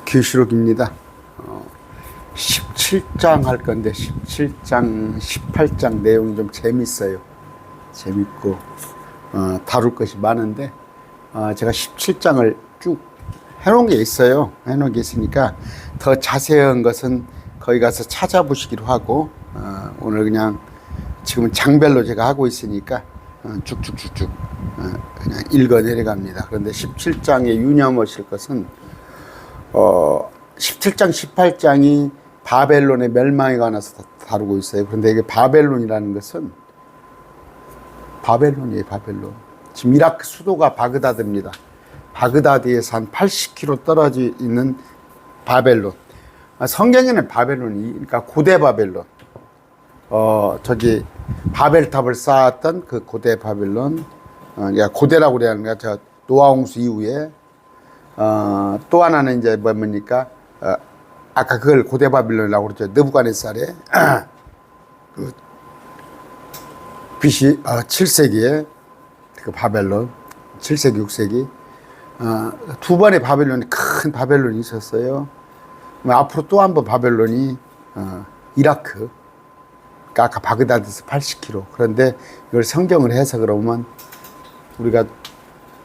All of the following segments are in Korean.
계시록입니다. 17장 할 건데 17장, 18장 내용이 좀 재밌어요. 재밌고 다룰 것이 많은데 제가 17장을 쭉 해놓은 게 있어요. 해놓은 게 있으니까 더 자세한 것은 거기 가서 찾아보시기로 하고 오늘 그냥 지금은 장별로 제가 하고 있으니까 쭉쭉쭉쭉 그냥 읽어 내려갑니다. 그런데 17장에 유념하실 것은 17장, 18장이 바벨론의 멸망에 관해서 다루고 있어요. 그런데 이게 바벨론이라는 것은 바벨론이에요, 바벨론. 지금 이라크 수도가 바그다드입니다. 바그다드에서 한 80km 떨어져 있는 바벨론. 성경에는 바벨론이, 그러니까 고대 바벨론. 저기 바벨탑을 쌓았던 그 고대 바벨론. 고대라고 그래야 하는가, 저 노아홍수 이후에. 또 하나는 이제 뭡니까? 아까 그걸 고대 바빌론이라고 그러죠. 느부갓네살의 그 BC 7세기에 그 바벨론, 7세기, 6세기 두 번의 바벨론이 큰 바벨론이 있었어요. 앞으로 또 한 번 바벨론이 이라크, 그러니까 아까 바그다드에서 80km. 그런데 이걸 성경을 해석을 하면 우리가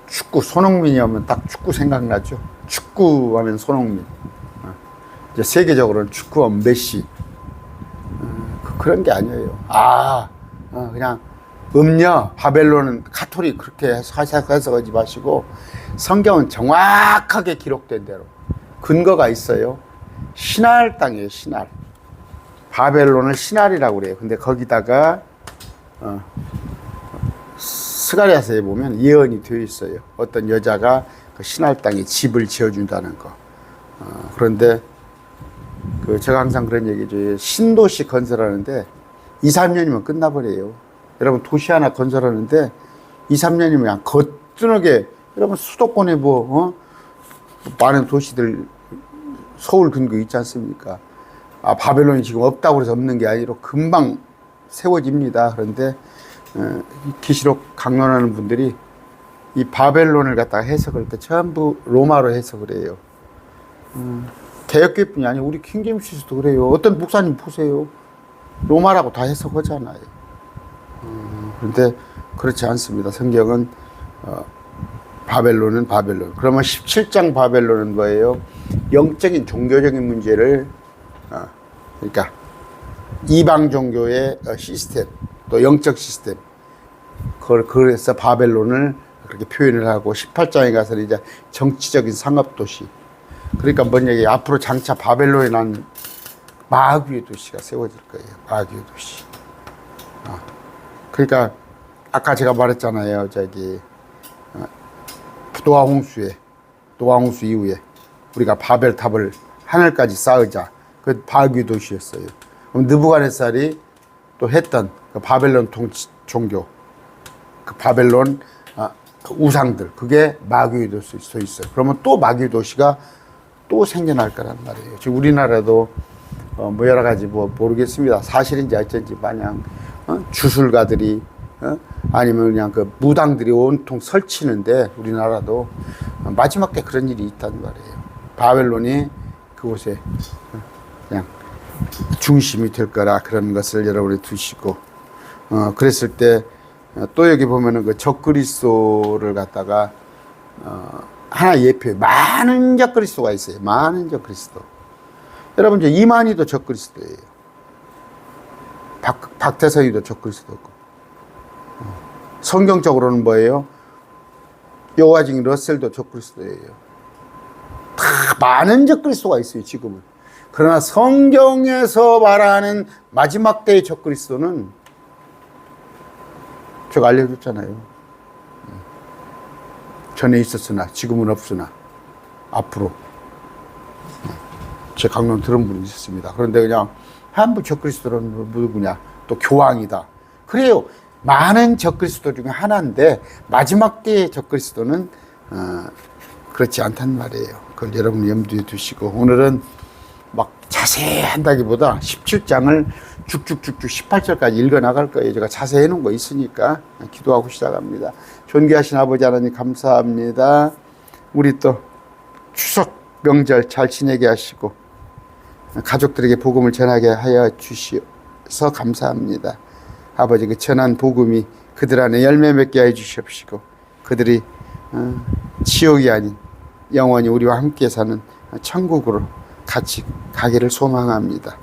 축구, 손흥민이 하면 딱 축구 생각나죠. 축구 하면 손흥민. 이제 세계적으로는 축구하면 메시. 그런 게 아니에요. 그냥 바벨론은 카톨릭 그렇게 해석하지 마시고 성경은 정확하게 기록된 대로 근거가 있어요. 시날 땅이에요, 시날. 바벨론을 시날이라고 그래요. 근데 거기다가 스가랴서에 보면 예언이 되어 있어요. 어떤 여자가 그 시날 땅에 집을 지어준다는 거. 그런데 제가 항상 그런 얘기죠. 신도시 건설하는데 2, 3년이면 끝나버려요. 여러분 도시 하나 건설하는데 2, 3년이면 그냥 거뜬하게, 여러분 수도권에 많은 도시들 서울 근교 있지 않습니까? 바벨론이 지금 없다고 해서 없는 게 아니라 금방 세워집니다. 그런데 계시록 강론하는 분들이 이 바벨론을 갖다가 해석할 때 전부 로마로 해석을 해요. 개혁교회뿐이 아니고 우리 킹제임스도 그래요. 어떤 목사님 보세요. 로마라고 다 해석하잖아요. 그런데 그렇지 않습니다. 성경은 바벨론은 바벨론. 그러면 17장 바벨론은 뭐예요? 영적인 종교적인 문제를 그러니까 이방 종교의 시스템, 또 영적 시스템, 그래서 바벨론을 그렇게 표현을 하고 18장에 가서 이제 정치적인 상업도시. 그러니까 뭔 얘기예요? 앞으로 장차 바벨론이라는 마귀의 도시가 세워질 거예요. 마귀의 도시. 그러니까 아까 제가 말했잖아요. 노아홍수 이후에 우리가 바벨탑을 하늘까지 쌓으자. 그 마귀의 도시였어요. 그럼 느부갓네살이 또 했던 그 바벨론 종교, 그 바벨론 그 우상들, 그게 마귀의 도시에 있어요. 그러면 또 마귀의 도시가 또 생겨날 거란 말이에요. 지금 우리나라도 여러 가지 모르겠습니다. 사실인지 어쩐지 마냥 주술가들이 아니면 그냥 그 무당들이 온통 설치는데 우리나라도 마지막 때 그런 일이 있단 말이에요. 바벨론이 그곳에 그냥 중심이 될 거라, 그런 것을 여러분이 두시고 그랬을 때 또 여기 보면은 그 적그리스도를 갖다가 하나 예표에 많은 적그리스도가 있어요. 많은 적그리스도. 여러분 이제 이만희도 적그리스도예요. 박태선이도 적그리스도고. 성경적으로는 뭐예요? 여호와 증인 러셀도 적그리스도예요. 다 많은 적그리스도가 있어요, 지금은. 그러나 성경에서 말하는 마지막 때의 적그리스도는 제가 알려줬잖아요. 전에 있었으나 지금은 없으나 앞으로. 제 강론 들은 분이 있었습니다. 그런데 그냥 한부 적그리스도는 누구냐? 또 교황이다. 그래요. 많은 적그리스도 중에 하나인데 마지막 때의 적그리스도는 그렇지 않단 말이에요. 그걸 여러분 염두에 두시고 오늘은 막 자세히 한다기보다 17장을 쭉쭉쭉쭉 18절까지 읽어 나갈 거예요. 제가 자세히 해놓은 거 있으니까 기도하고 시작합니다. 존귀하신 아버지 하나님 감사합니다. 우리 또 추석 명절 잘 지내게 하시고 가족들에게 복음을 전하게 하여 주셔서 감사합니다. 아버지, 그 전한 복음이 그들 안에 열매 맺게 해 주시옵시고 그들이 지옥이 아닌 영원히 우리와 함께 사는 천국으로 같이 가기를 소망합니다.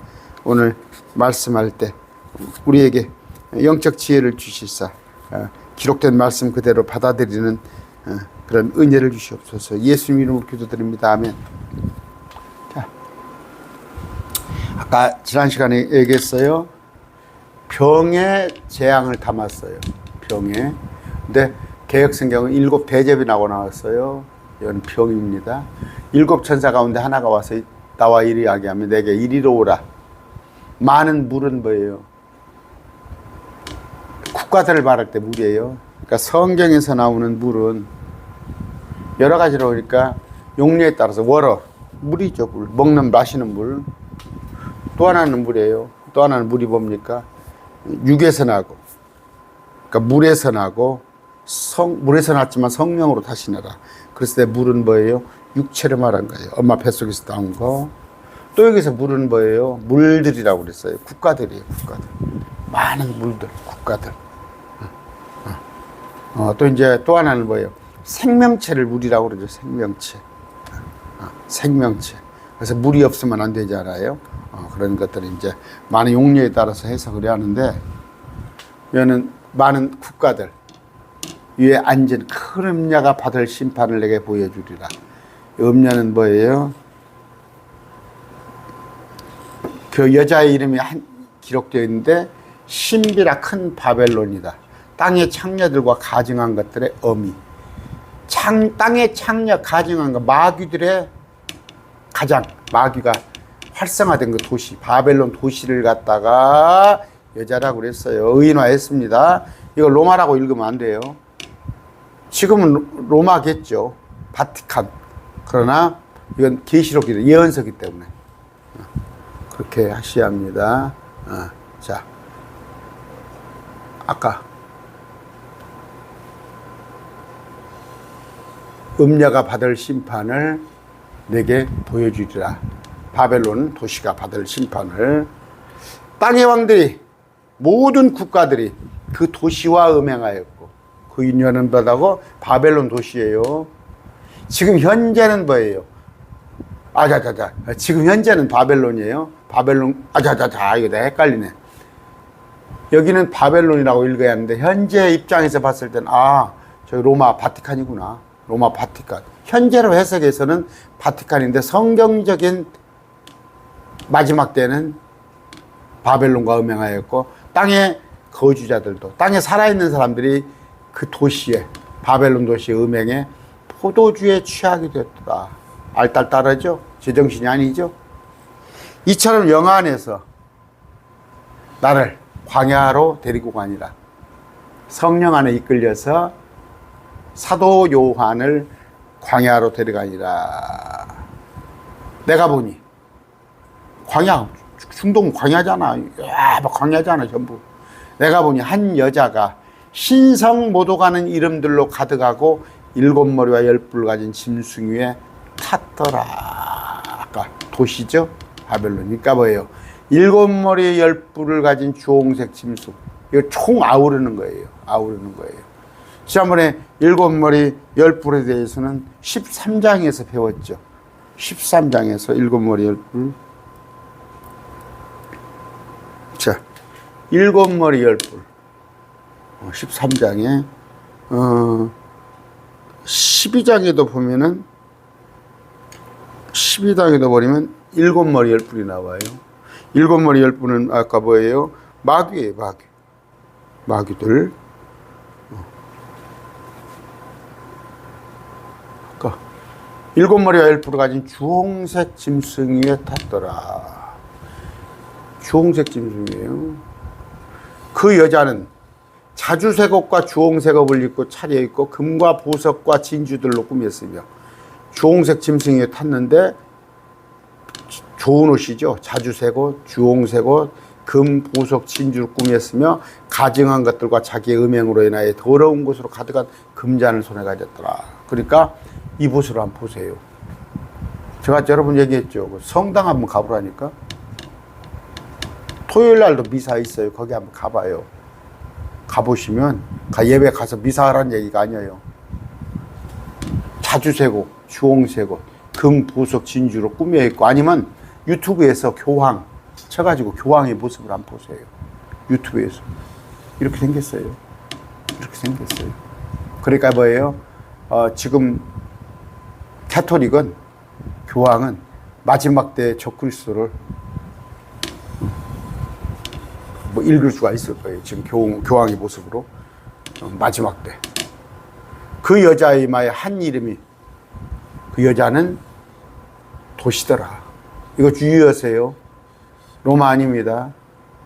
오늘 말씀할 때 우리에게 영적 지혜를 주시사 기록된 말씀 그대로 받아들이는 그런 은혜를 주시옵소서. 예수님 이름으로 기도드립니다. 아멘. 자, 아까 지난 시간에 얘기했어요. 병에 재앙을 담았어요. 병에. 근데 개혁성경은 7 대접이라고 나왔어요. 이건 병입니다. 7 천사 가운데 하나가 와서 나와 이리 이야기하면 내게 이리로 오라. 많은 물은 뭐예요? 국가들을 말할 때 물이에요. 그러니까 성경에서 나오는 물은 여러 가지로 그러니까 용례에 따라서 워러, 물이죠. 물. 먹는 마시는 물. 또 하나는 물이에요. 또 하나는 물이 뭡니까? 육에서 나고, 그러니까 물에서 나고 물에서 났지만 성령으로 다시 나라. 그랬을 때 물은 뭐예요? 육체를 말한 거예요. 엄마 뱃속에서 나온 거. 또 여기서 물은 뭐예요? 물들이라고 그랬어요. 국가들이에요. 국가들. 많은 물들, 국가들. 또 이제 또 하나는 뭐예요? 생명체를 물이라고 그러죠. 생명체. 생명체. 그래서 물이 없으면 안 되잖아요. 그런 것들이 이제 많은 용례에 따라서 해석을 하는데, 여는 많은 국가들 위에 앉은 큰 음녀가 받을 심판을 내게 보여주리라. 음녀는 뭐예요? 그 여자의 이름이 기록되어 있는데 신비라 큰 바벨론이다. 땅의 창녀들과 가증한 것들의 어미. 땅의 창녀 가증한 것, 마귀들의 가장 마귀가 활성화된 그 도시, 바벨론 도시를 갖다가 여자라고 그랬어요. 의인화했습니다. 이거 로마라고 읽으면 안 돼요. 지금은 로마겠죠. 바티칸. 그러나 이건 계시록이래. 예언서기 때문에 그렇게 하셔야 합니다. 자, 아까 음녀가 받을 심판을 내게 보여주리라. 바벨론 도시가 받을 심판을. 땅의 왕들이, 모든 국가들이 그 도시와 음행하였고 그 인연은 뭐라고? 바벨론 도시예요. 지금 현재는 뭐예요? 지금 현재는 바벨론이에요. 바벨론, 이거 내가 헷갈리네. 여기는 바벨론이라고 읽어야 하는데 현재 입장에서 봤을 땐 저기 로마 바티칸이구나. 로마 바티칸. 현재로 해석해서는 바티칸인데 성경적인 마지막 때는 바벨론과 음행하였고 땅의 거주자들도, 땅에 살아있는 사람들이 그 도시에, 바벨론 도시의 음행에 포도주에 취하게 됐다. 알딸딸하죠? 제정신이 아니죠? 이처럼 영화 안에서 나를 광야로 데리고 가니라. 성령 안에 이끌려서 사도 요한을 광야로 데려가니라. 내가 보니 광야, 중동 광야잖아. 광야잖아 전부. 내가 보니 한 여자가 신성 모도 가는 이름들로 가득하고 7머리와 10뿔 가진 짐승 위에 탔더라. 아까 도시죠? 바벨론. 그러니까 뭐예요? 7머리에 10뿔을 가진 주홍색 짐승. 이거 총 아우르는 거예요. 아우르는 거예요. 지난번에 7머리 10뿔에 대해서는 13장에서 배웠죠. 13장에서 7머리 10뿔. 자, 7머리 10뿔. 13장에 12장에도 보면은 12장에도 보면 7머리 10뿔이 나와요. 7머리 10뿔은 아까 뭐예요? 마귀예요. 마귀. 마귀들. 아까 7머리와 10뿔을 가진 주홍색 짐승 위에 탔더라. 주홍색 짐승이에요. 그 여자는 자주색 옷과 주홍색 옷을 입고 차려입고 금과 보석과 진주들로 꾸몄으며, 주홍색 짐승 위에 탔는데 좋은 옷이죠. 자주색 옷, 주홍색 옷, 금, 보석, 진주를 꾸몄으며 가증한 것들과 자기의 음행으로 인하여 더러운 곳으로 가득한 금잔을 손에 가졌더라. 그러니까 이 보수를 한번 보세요. 제가 여러분 얘기했죠. 성당 한번 가보라니까. 토요일 날도 미사 있어요. 거기 한번 가봐요. 가보시면 예배 가서 미사하라는 얘기가 아니에요. 자주세고 주홍세고 금 보석 진주로 꾸며 있고, 아니면 유튜브에서 교황 쳐가지고 교황의 모습을 한번 보세요. 유튜브에서 이렇게 생겼어요. 이렇게 생겼어요. 그러니까 뭐예요? 지금 가톨릭은, 교황은 마지막 때 적그리스도를 뭐 읽을 수가 있을 거예요. 지금 교황의 모습으로 마지막 때. 그 여자 이마에 한 이름이, 그 여자는 도시더라. 이거 주의하세요. 로마 아닙니다.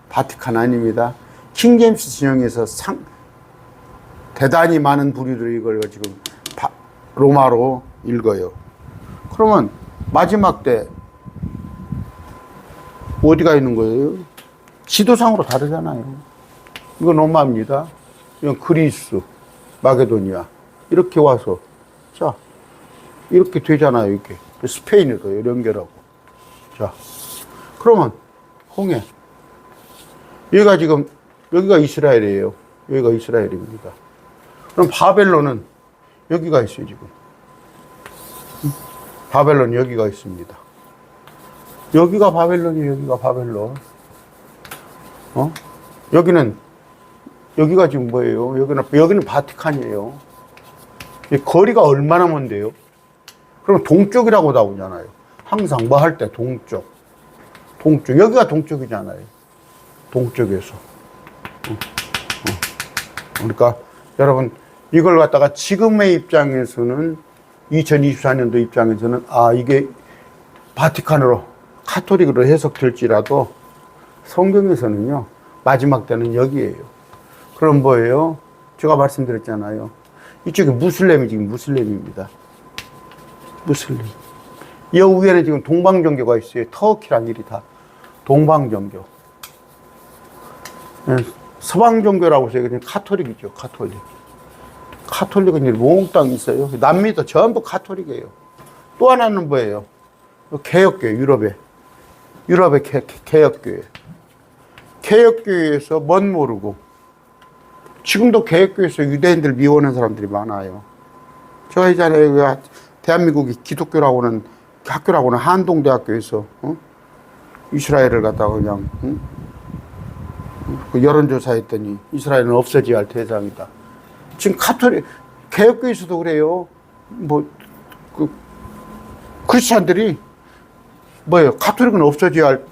바티칸 아닙니다. 킹제임스 진영에서 대단히 많은 부류들이 이걸 지금 로마로 읽어요. 그러면 마지막 때 어디가 있는 거예요? 지도상으로 다르잖아요. 이건 로마입니다. 이건 그리스, 마게도니아. 이렇게 와서, 자, 이렇게 되잖아요. 이렇게. 스페인으로 연결하고. 자, 그러면 홍해. 여기가 지금, 여기가 이스라엘이에요. 여기가 이스라엘입니다. 그럼 바벨론은 여기가 있어요, 지금. 바벨론 여기가 있습니다. 여기가 바벨론이에요. 여기가 바벨론. 여기가 지금 뭐예요? 여기는 바티칸이에요. 거리가 얼마나 먼데요? 그럼 동쪽이라고 나오잖아요. 항상 뭐 할 때 동쪽. 여기가 동쪽이잖아요. 동쪽에서. 그러니까 여러분, 이걸 갖다가 지금의 입장에서는, 2024년도 입장에서는, 이게 바티칸으로, 카톨릭으로 해석될지라도 성경에서는요, 마지막 때는 여기에요. 그럼 뭐예요? 제가 말씀드렸잖아요. 이쪽에 무슬림이 지금 무슬림입니다. 무슬림. 이 위에는 지금 동방종교가 있어요. 터키랑 일이 다 동방종교. 서방종교라고 해서 그냥 카톨릭이죠. 카톨릭은 몽땅 있어요. 남미도 전부 카톨릭이에요. 또 하나는 뭐예요? 개혁교회, 유럽의 개혁교회. 개혁교회에서 멋 모르고, 지금도 개혁교회에서 유대인들 미워하는 사람들이 많아요. 저 있잖아요. 대한민국이 기독교라고는, 학교라고는 한동대학교에서, 이스라엘을 갖다가 그냥, 그 여론조사 했더니 이스라엘은 없어져야 할 대상이다. 지금 개혁교회에서도 그래요. 크리스찬들이 뭐예요? 가톨릭은 없어져야 할,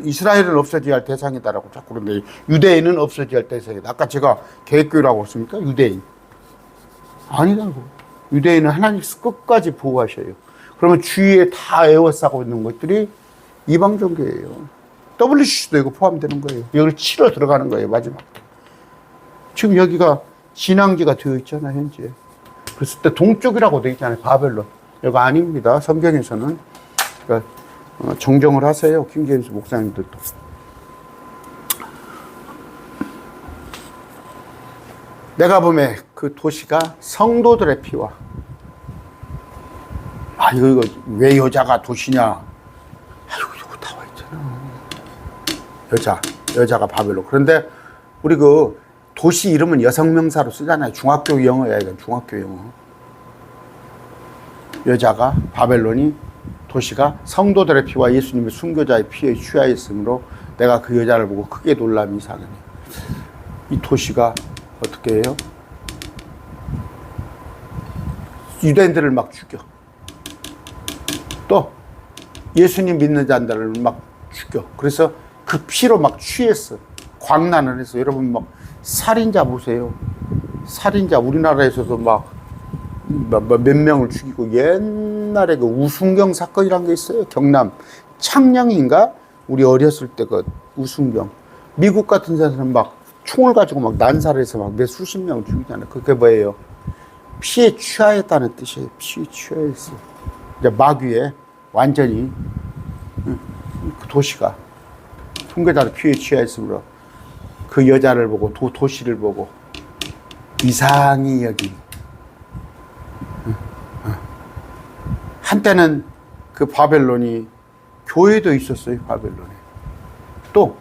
이스라엘은 없어져야 할 대상이다라고 자꾸 그러는데, 유대인은 없어져야 할 대상이다. 아까 제가 개혁교회라고 했습니까? 유대인. 아니라고. 유대인은 하나님께서 끝까지 보호하셔요. 그러면 주위에 다 에워싸고 있는 것들이 이방 종교예요. WCC도 이거 포함되는 거예요. 여기를 치러 들어가는 거예요, 마지막. 지금 여기가 진앙지가 되어 있잖아요, 현재. 그랬을 때 동쪽이라고 되어 있잖아요, 바벨론. 이거 아닙니다, 성경에서는. 그러니까 정정을 하세요, 킹제임스 목사님들도. 내가 보면 그 도시가 성도들의 피와, 이거 왜 여자가 도시냐? 이거 나와 있잖아. 여자가 바벨론. 그런데 우리 그 도시 이름은 여성명사로 쓰잖아요. 중학교 영어야, 이건 중학교 영어. 여자가, 바벨론이, 도시가 성도들의 피와 예수님의 순교자의 피에 취하였으므로 내가 그 여자를 보고 크게 놀람이 이상하네. 이 도시가 어떻게 해요? 유대인들을 막 죽여. 또 예수님 믿는 자들을 막 죽여. 그래서 그 피로 막 취했어. 광란을 해서. 여러분 막 살인자 보세요. 살인자 우리나라에서도 막 몇 명을 죽이고, 옛날에 그 우순경 사건이란 게 있어요. 경남 창녕인가? 우리 어렸을 때 그 우순경. 미국 같은 데서는 막 총을 가지고 막 난사를 해서 막 몇 수십 명을 죽이잖아요. 그게 뭐예요? 피에 취하였다는 뜻이에요. 피에 취하였어. 이제 마귀에 완전히 그 도시가 순교자의 피에 취하였으므로 그 여자를 보고 도시를 보고 이상히 여기 한때는 그 바벨론이 교회도 있었어요. 바벨론에. 또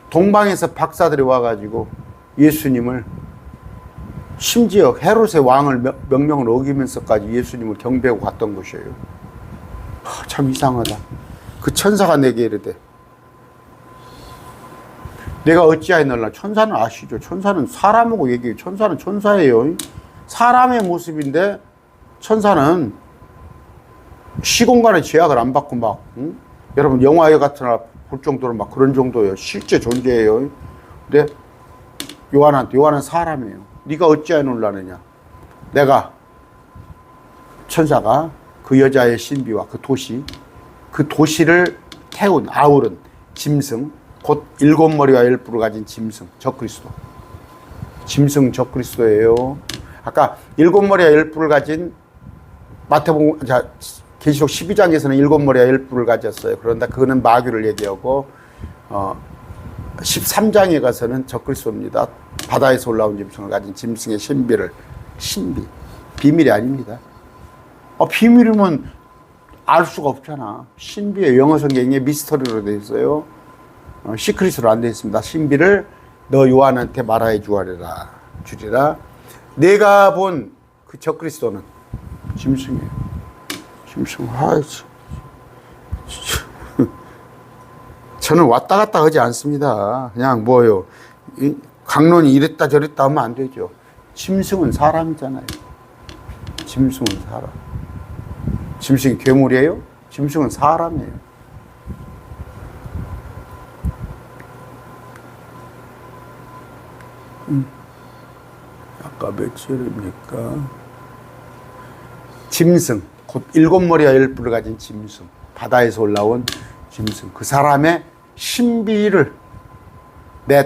동방에서 박사들이 와가지고 예수님을 심지어 헤롯의 왕을 명령을 어기면서까지 예수님을 경배하고 갔던 곳이에요. 참 이상하다. 그 천사가 내게 이르되 내가 어찌하였느냐. 천사는 아시죠? 천사는 사람하고 얘기해요. 천사는 천사예요. 사람의 모습인데 천사는 시공간의 제약을 안 받고 막 여러분 영화 같은 거 볼 정도로 막 그런 정도예요. 실제 존재예요. 근데 요한은 사람이에요. 네가 어찌하였느냐. 내가 천사가 그 여자의 신비와 그 도시를 태운 아우른 짐승, 곧 7머리와 10뿔을 가진 짐승, 적그리스도. 짐승 적그리스도예요. 아까 7머리와 10뿔을 가진 계시록 12장에서는 7머리와 10뿔을 가졌어요. 그런데 그거는 마귀를 얘기하고 13장에 가서는 적그리스도입니다. 바다에서 올라온 짐승을 가진 짐승의 신비. 비밀이 아닙니다. 비밀이면 알 수가 없잖아. 신비의 영어 성경에 미스터리로 되어 있어요. 시크릿으로 안 되어 있습니다. 신비를 너 요한한테 말하여 주리라. 내가 본 그 적그리스도는 짐승이에요. 짐승. 저는 왔다 갔다 하지 않습니다. 그냥 뭐요. 강론이 이랬다 저랬다 하면 안 되죠. 짐승은 사람이잖아요. 짐승은 사람. 짐승이 괴물이에요? 짐승은 사람이에요. 아까 몇 절입니까? 짐승, 곧 7머리와 10뿔을 가진 짐승, 바다에서 올라온 짐승, 그 사람의 신비를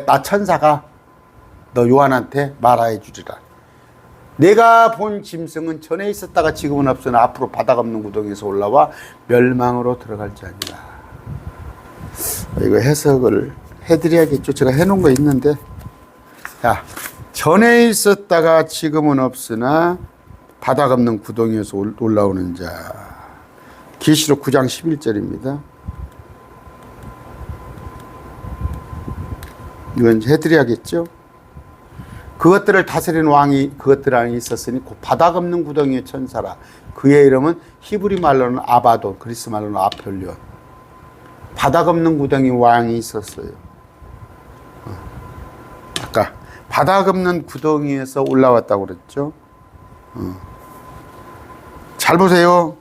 나 천사가 너 요한한테 말하여 주리라. 내가 본 짐승은 전에 있었다가 지금은 없으나 앞으로 바닥 없는 구덩이에서 올라와 멸망으로 들어갈지 아니라. 이거 해석을 해드려야겠죠. 제가 해놓은 거 있는데, 전에 있었다가 지금은 없으나 바닥 없는 구덩이에서 올라오는 자. 계시록 9장 11절입니다. 이건 해드려야겠죠. 그것들을 다스리는 왕이 그것들 안에 있었으니 그 바닥 없는 구덩이의 천사라. 그의 이름은 히브리 말로는 아바돈, 그리스 말로는 아폴리온. 바닥 없는 구덩이 왕이 있었어요. 아까 바닥 없는 구덩이에서 올라왔다고 그랬죠. 잘 보세요.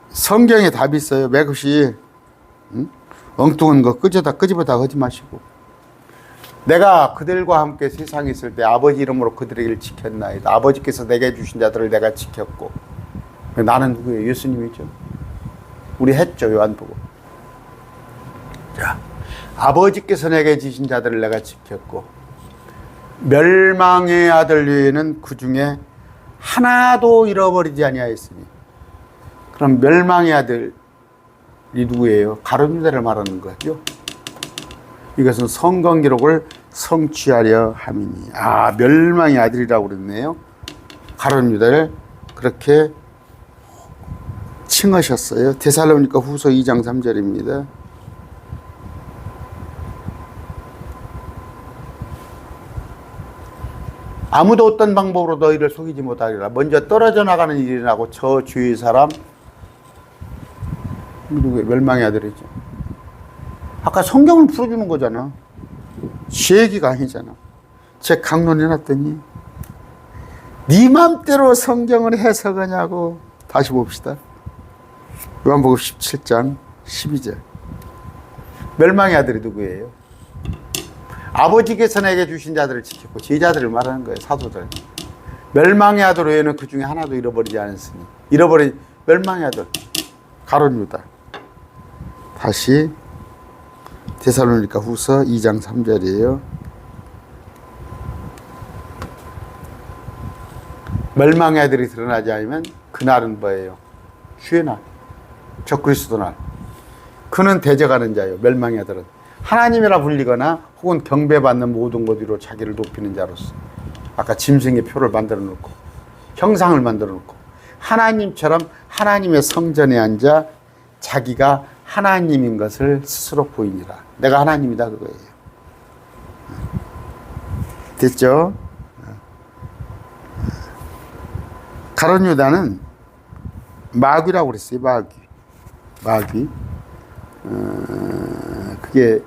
성경에 답이 있어요. 맥없이 엉뚱한 거 끄집어다 하지 마시고. 내가 그들과 함께 세상에 있을 때 아버지 이름으로 그들에게 지켰나이다. 아버지께서 내게 주신 자들을 내가 지켰고. 나는 누구예요? 예수님이죠. 우리 했죠. 요한복음. 자, 아버지께서 내게 주신 자들을 내가 지켰고 멸망의 아들 외에는 그 중에 하나도 잃어버리지 아니하였으니. 그럼 멸망의 아들이 누구예요? 가룟 유다를 말하는 거죠. 이것은 성경 기록을 성취하려 함이니. 멸망의 아들이라고 그랬네요. 가룟 유다를 그렇게 칭하셨어요. 데살로니가 후서 2장 3절입니다. 아무도 어떤 방법으로 너희를 속이지 못하리라. 먼저 떨어져 나가는 일이 나고 저 주위 사람 누구예요? 멸망의 아들이죠. 아까 성경을 풀어주는 거잖아. 제 얘기가 아니잖아. 제 강론해놨더니 네 맘대로 성경을 해석하냐고. 다시 봅시다. 요한복음 17장 12절. 멸망의 아들이 누구예요? 아버지께서 내게 주신 자들을 지켰고 제자들을 말하는 거예요. 사도들. 멸망의 아들 외에는 그 중에 하나도 잃어버리지 않았으니. 잃어버린 멸망의 아들 가룟 유다. 다시 데살로니가 후서 2장 3절이에요. 멸망의 아들이 드러나지 않으면 그날은 뭐예요? 주의 날, 적그리스도 날. 그는 대적하는 자예요. 멸망의 아들은 하나님이라 불리거나 혹은 경배받는 모든 것 위로 자기를 높이는 자로서. 아까 짐승의 표를 만들어 놓고 형상을 만들어 놓고 하나님처럼 하나님의 성전에 앉아 자기가 하나님인 것을 스스로 보이니라. 내가 하나님이다 그거예요. 됐죠? 가룟 유다는 마귀라고 그랬어요. 마귀. 그게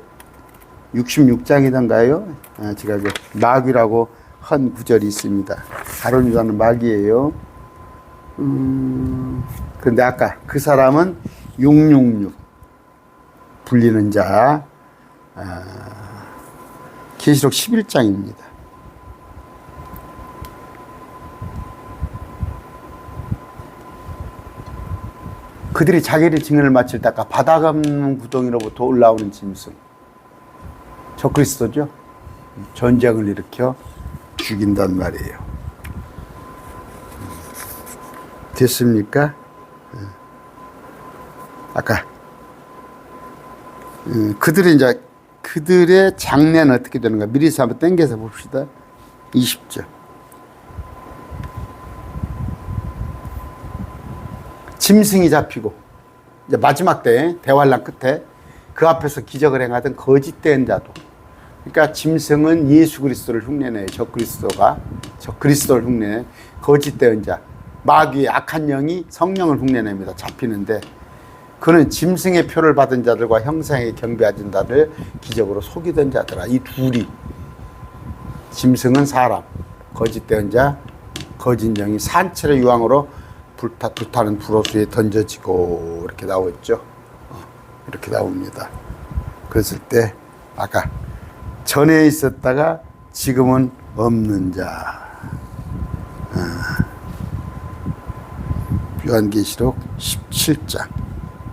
66장이던가요? 제가 그 마귀라고 한 구절이 있습니다. 가룟 유다는 마귀예요. 그런데 아까 그 사람은 666 불리는 자, 계시록 11장입니다. 그들이 자기의 증언을 마칠 때 아까 바닥 없는 구덩이로부터 올라오는 짐승, 저 그리스도죠. 전쟁을 일으켜 죽인단 말이에요. 됐습니까? 아까 그들의 장래는 어떻게 되는가 미리서 한번 땡겨서 봅시다. 20절. 짐승이 잡히고 이제 마지막 때 대환란 끝에 그 앞에서 기적을 행하던 거짓된 자도, 그러니까 짐승은 예수 그리스도를 흉내내요. 저 그리스도를 흉내내. 거짓된 자, 마귀의 악한 영이 성령을 흉내냅니다. 잡히는데 그는 짐승의 표를 받은 자들과 형상에 경배하던 자들 기적으로 속이던 자들아. 이 둘이, 짐승은 사람, 거짓된 자, 거짓 영이 산채로 유황으로 불타는 불호수에 던져지고 이렇게 나오죠. 이렇게 나옵니다. 그랬을 때 아까 전에 있었다가 지금은 없는 자. 요한계시록 17장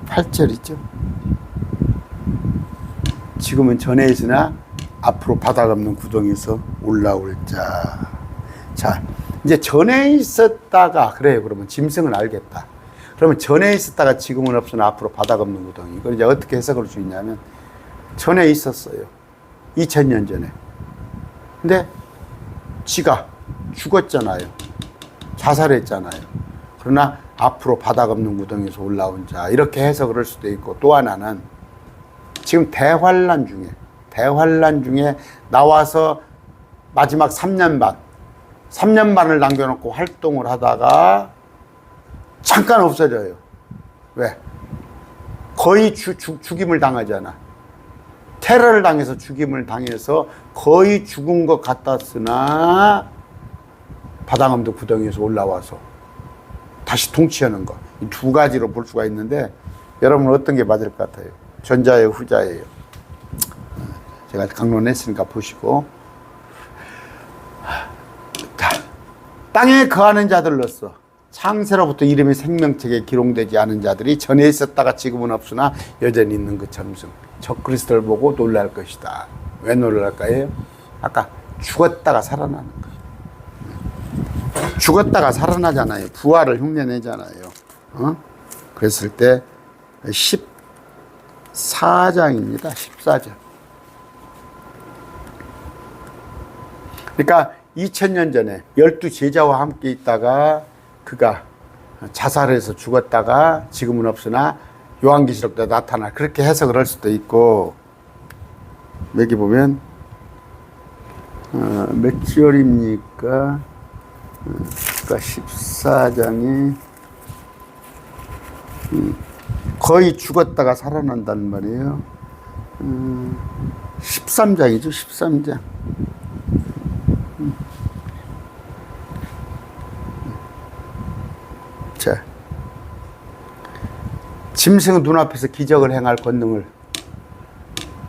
8절이죠. 지금은 전에 있으나 앞으로 바닥 없는 구덩이에서 올라올 자. 자, 이제 전에 있었다가, 그래요. 그러면 짐승은 알겠다. 그러면 전에 있었다가 지금은 없으나 앞으로 바닥 없는 구덩이. 이걸 이제 어떻게 해석할 수 있냐면, 전에 있었어요. 2000년 전에. 근데 지가 죽었잖아요. 자살했잖아요. 그러나 앞으로 바닥 없는 구덩이에서 올라온 자. 이렇게 해석을 할 수도 있고, 또 하나는 지금 대환란 중에 나와서 마지막 3년 반을 남겨놓고 활동을 하다가 잠깐 없어져요. 왜? 거의 죽임을 당하잖아. 테러를 당해서 죽임을 당해서 거의 죽은 것 같았으나 바닥 없는 구덩이에서 올라와서 다시 통치하는 것. 이 두 가지로 볼 수가 있는데 여러분 어떤 게 맞을 것 같아요? 전자예요, 후자예요? 제가 강론했으니까 보시고. 땅에 거하는 자들로서 창세로부터 이름이 생명책에 기록되지 않은 자들이 전에 있었다가 지금은 없으나 여전히 있는 그 짐승, 저 그리스도를 보고 놀랄 것이다. 왜 놀랄까요? 아까 죽었다가 살아나는 거예요. 죽었다가 살아나잖아요. 부활을 흉내내잖아요. 그랬을 때 14장입니다. 14장. 그러니까 2000년 전에 12제자와 함께 있다가 그가 자살해서 죽었다가 지금은 없으나 요한계시록 때 나타나, 그렇게 해석을 할 수도 있고, 여기 보면 몇 절입니까? 그러니까 14장에 거의 죽었다가 살아난다는 말이에요. 13장이죠. 13장. 자, 짐승은 눈앞에서 기적을 행할 권능을,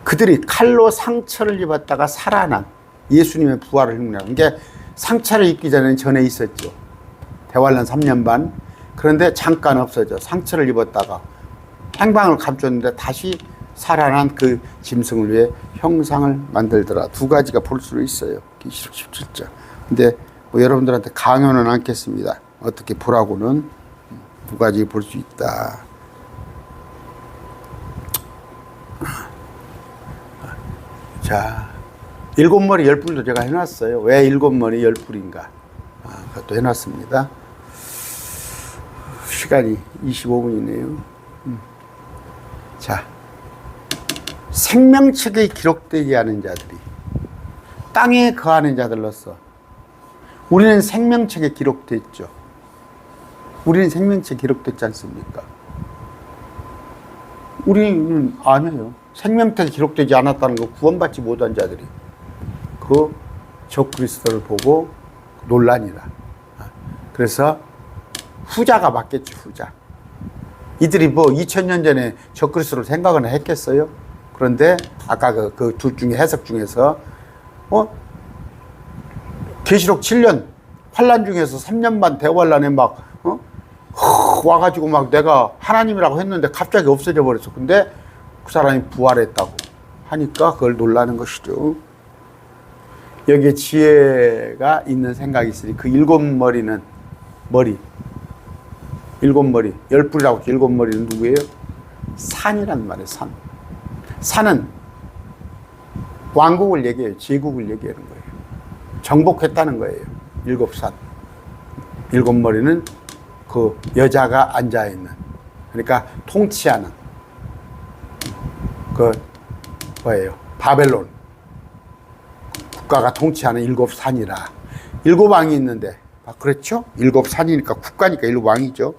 그들이 칼로 상처를 입었다가 살아난 예수님의 부활을 흉내하는 게, 상처를 입기 전에는 전에 있었죠. 대환란 3년 반. 그런데 잠깐 없어져. 상처를 입었다가 행방을 감췄는데 다시 살아난 그 짐승을 위해 형상을 만들더라. 두 가지가 볼 수 있어요. 계시록 17장. 근데 뭐 여러분들한테 강요는 않겠습니다. 어떻게 보라고는 두 가지 볼 수 있다. 자, 7머리 10뿔도 제가 해놨어요. 왜 7머리 10뿔인가? 그것도 해놨습니다. 시간이 25분이네요. 자, 생명책에 기록되지 않은 자들이 땅에 거하는 자들로서 우리는 생명책에 기록됐죠. 우리는 생명책에 기록됐지 않습니까? 우리는 아니에요. 생명책에 기록되지 않았다는 거 구원받지 못한 자들이 그 적그리스도를 보고 논란이라. 그래서 후자가 맞겠죠, 후자. 이들이 뭐 2000년 전에 적그리스도를 생각은 했겠어요? 그런데 아까 그 둘 중에 해석 중에서 계시록 7년 환란 중에서 3년 반 대환란에 막 와가지고 막 내가 하나님이라고 했는데 갑자기 없어져 버렸어. 근데 그 사람이 부활했다고 하니까 그걸 놀라는 것이죠. 여기에 지혜가 있는 생각이 있으니 그 일곱 머리는 일곱 머리, 열 뿔이라고 일곱 머리는 누구예요? 산이란 말이에요. 산은 왕국을 얘기해요. 제국을 얘기하는 거예요. 정복했다는 거예요. 일곱 산. 일곱 머리는 그 여자가 앉아있는, 그러니까 통치하는 그 뭐예요? 바벨론. 국가가 통치하는 일곱 산이라. 일곱 왕이 있는데, 그렇죠? 일곱 산이니까 국가니까 일곱 왕이죠.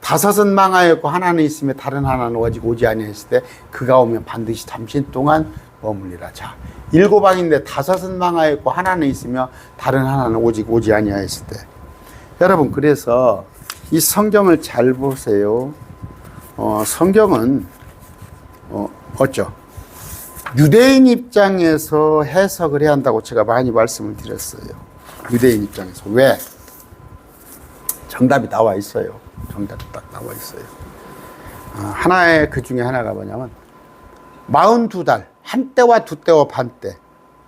다섯은 망하였고 하나는 있으며 다른 하나는 오직 오지 아니하였을 때 그가 오면 반드시 잠시 동안 머물리라. 자, 일곱 왕인데 다섯은 망하였고 하나는 있으며 다른 하나는 오직 오지 아니하였을 때. 여러분, 그래서 이 성경을 잘 보세요. 성경은 어쩌? 유대인 입장에서 해석을 해야 한다고 제가 많이 말씀을 드렸어요. 유대인 입장에서. 왜? 정답이 나와 있어요. 정답이 딱 나와 있어요. 하나의 그 중에 하나가 뭐냐면 42달, 한 때와 두 때와 반 때,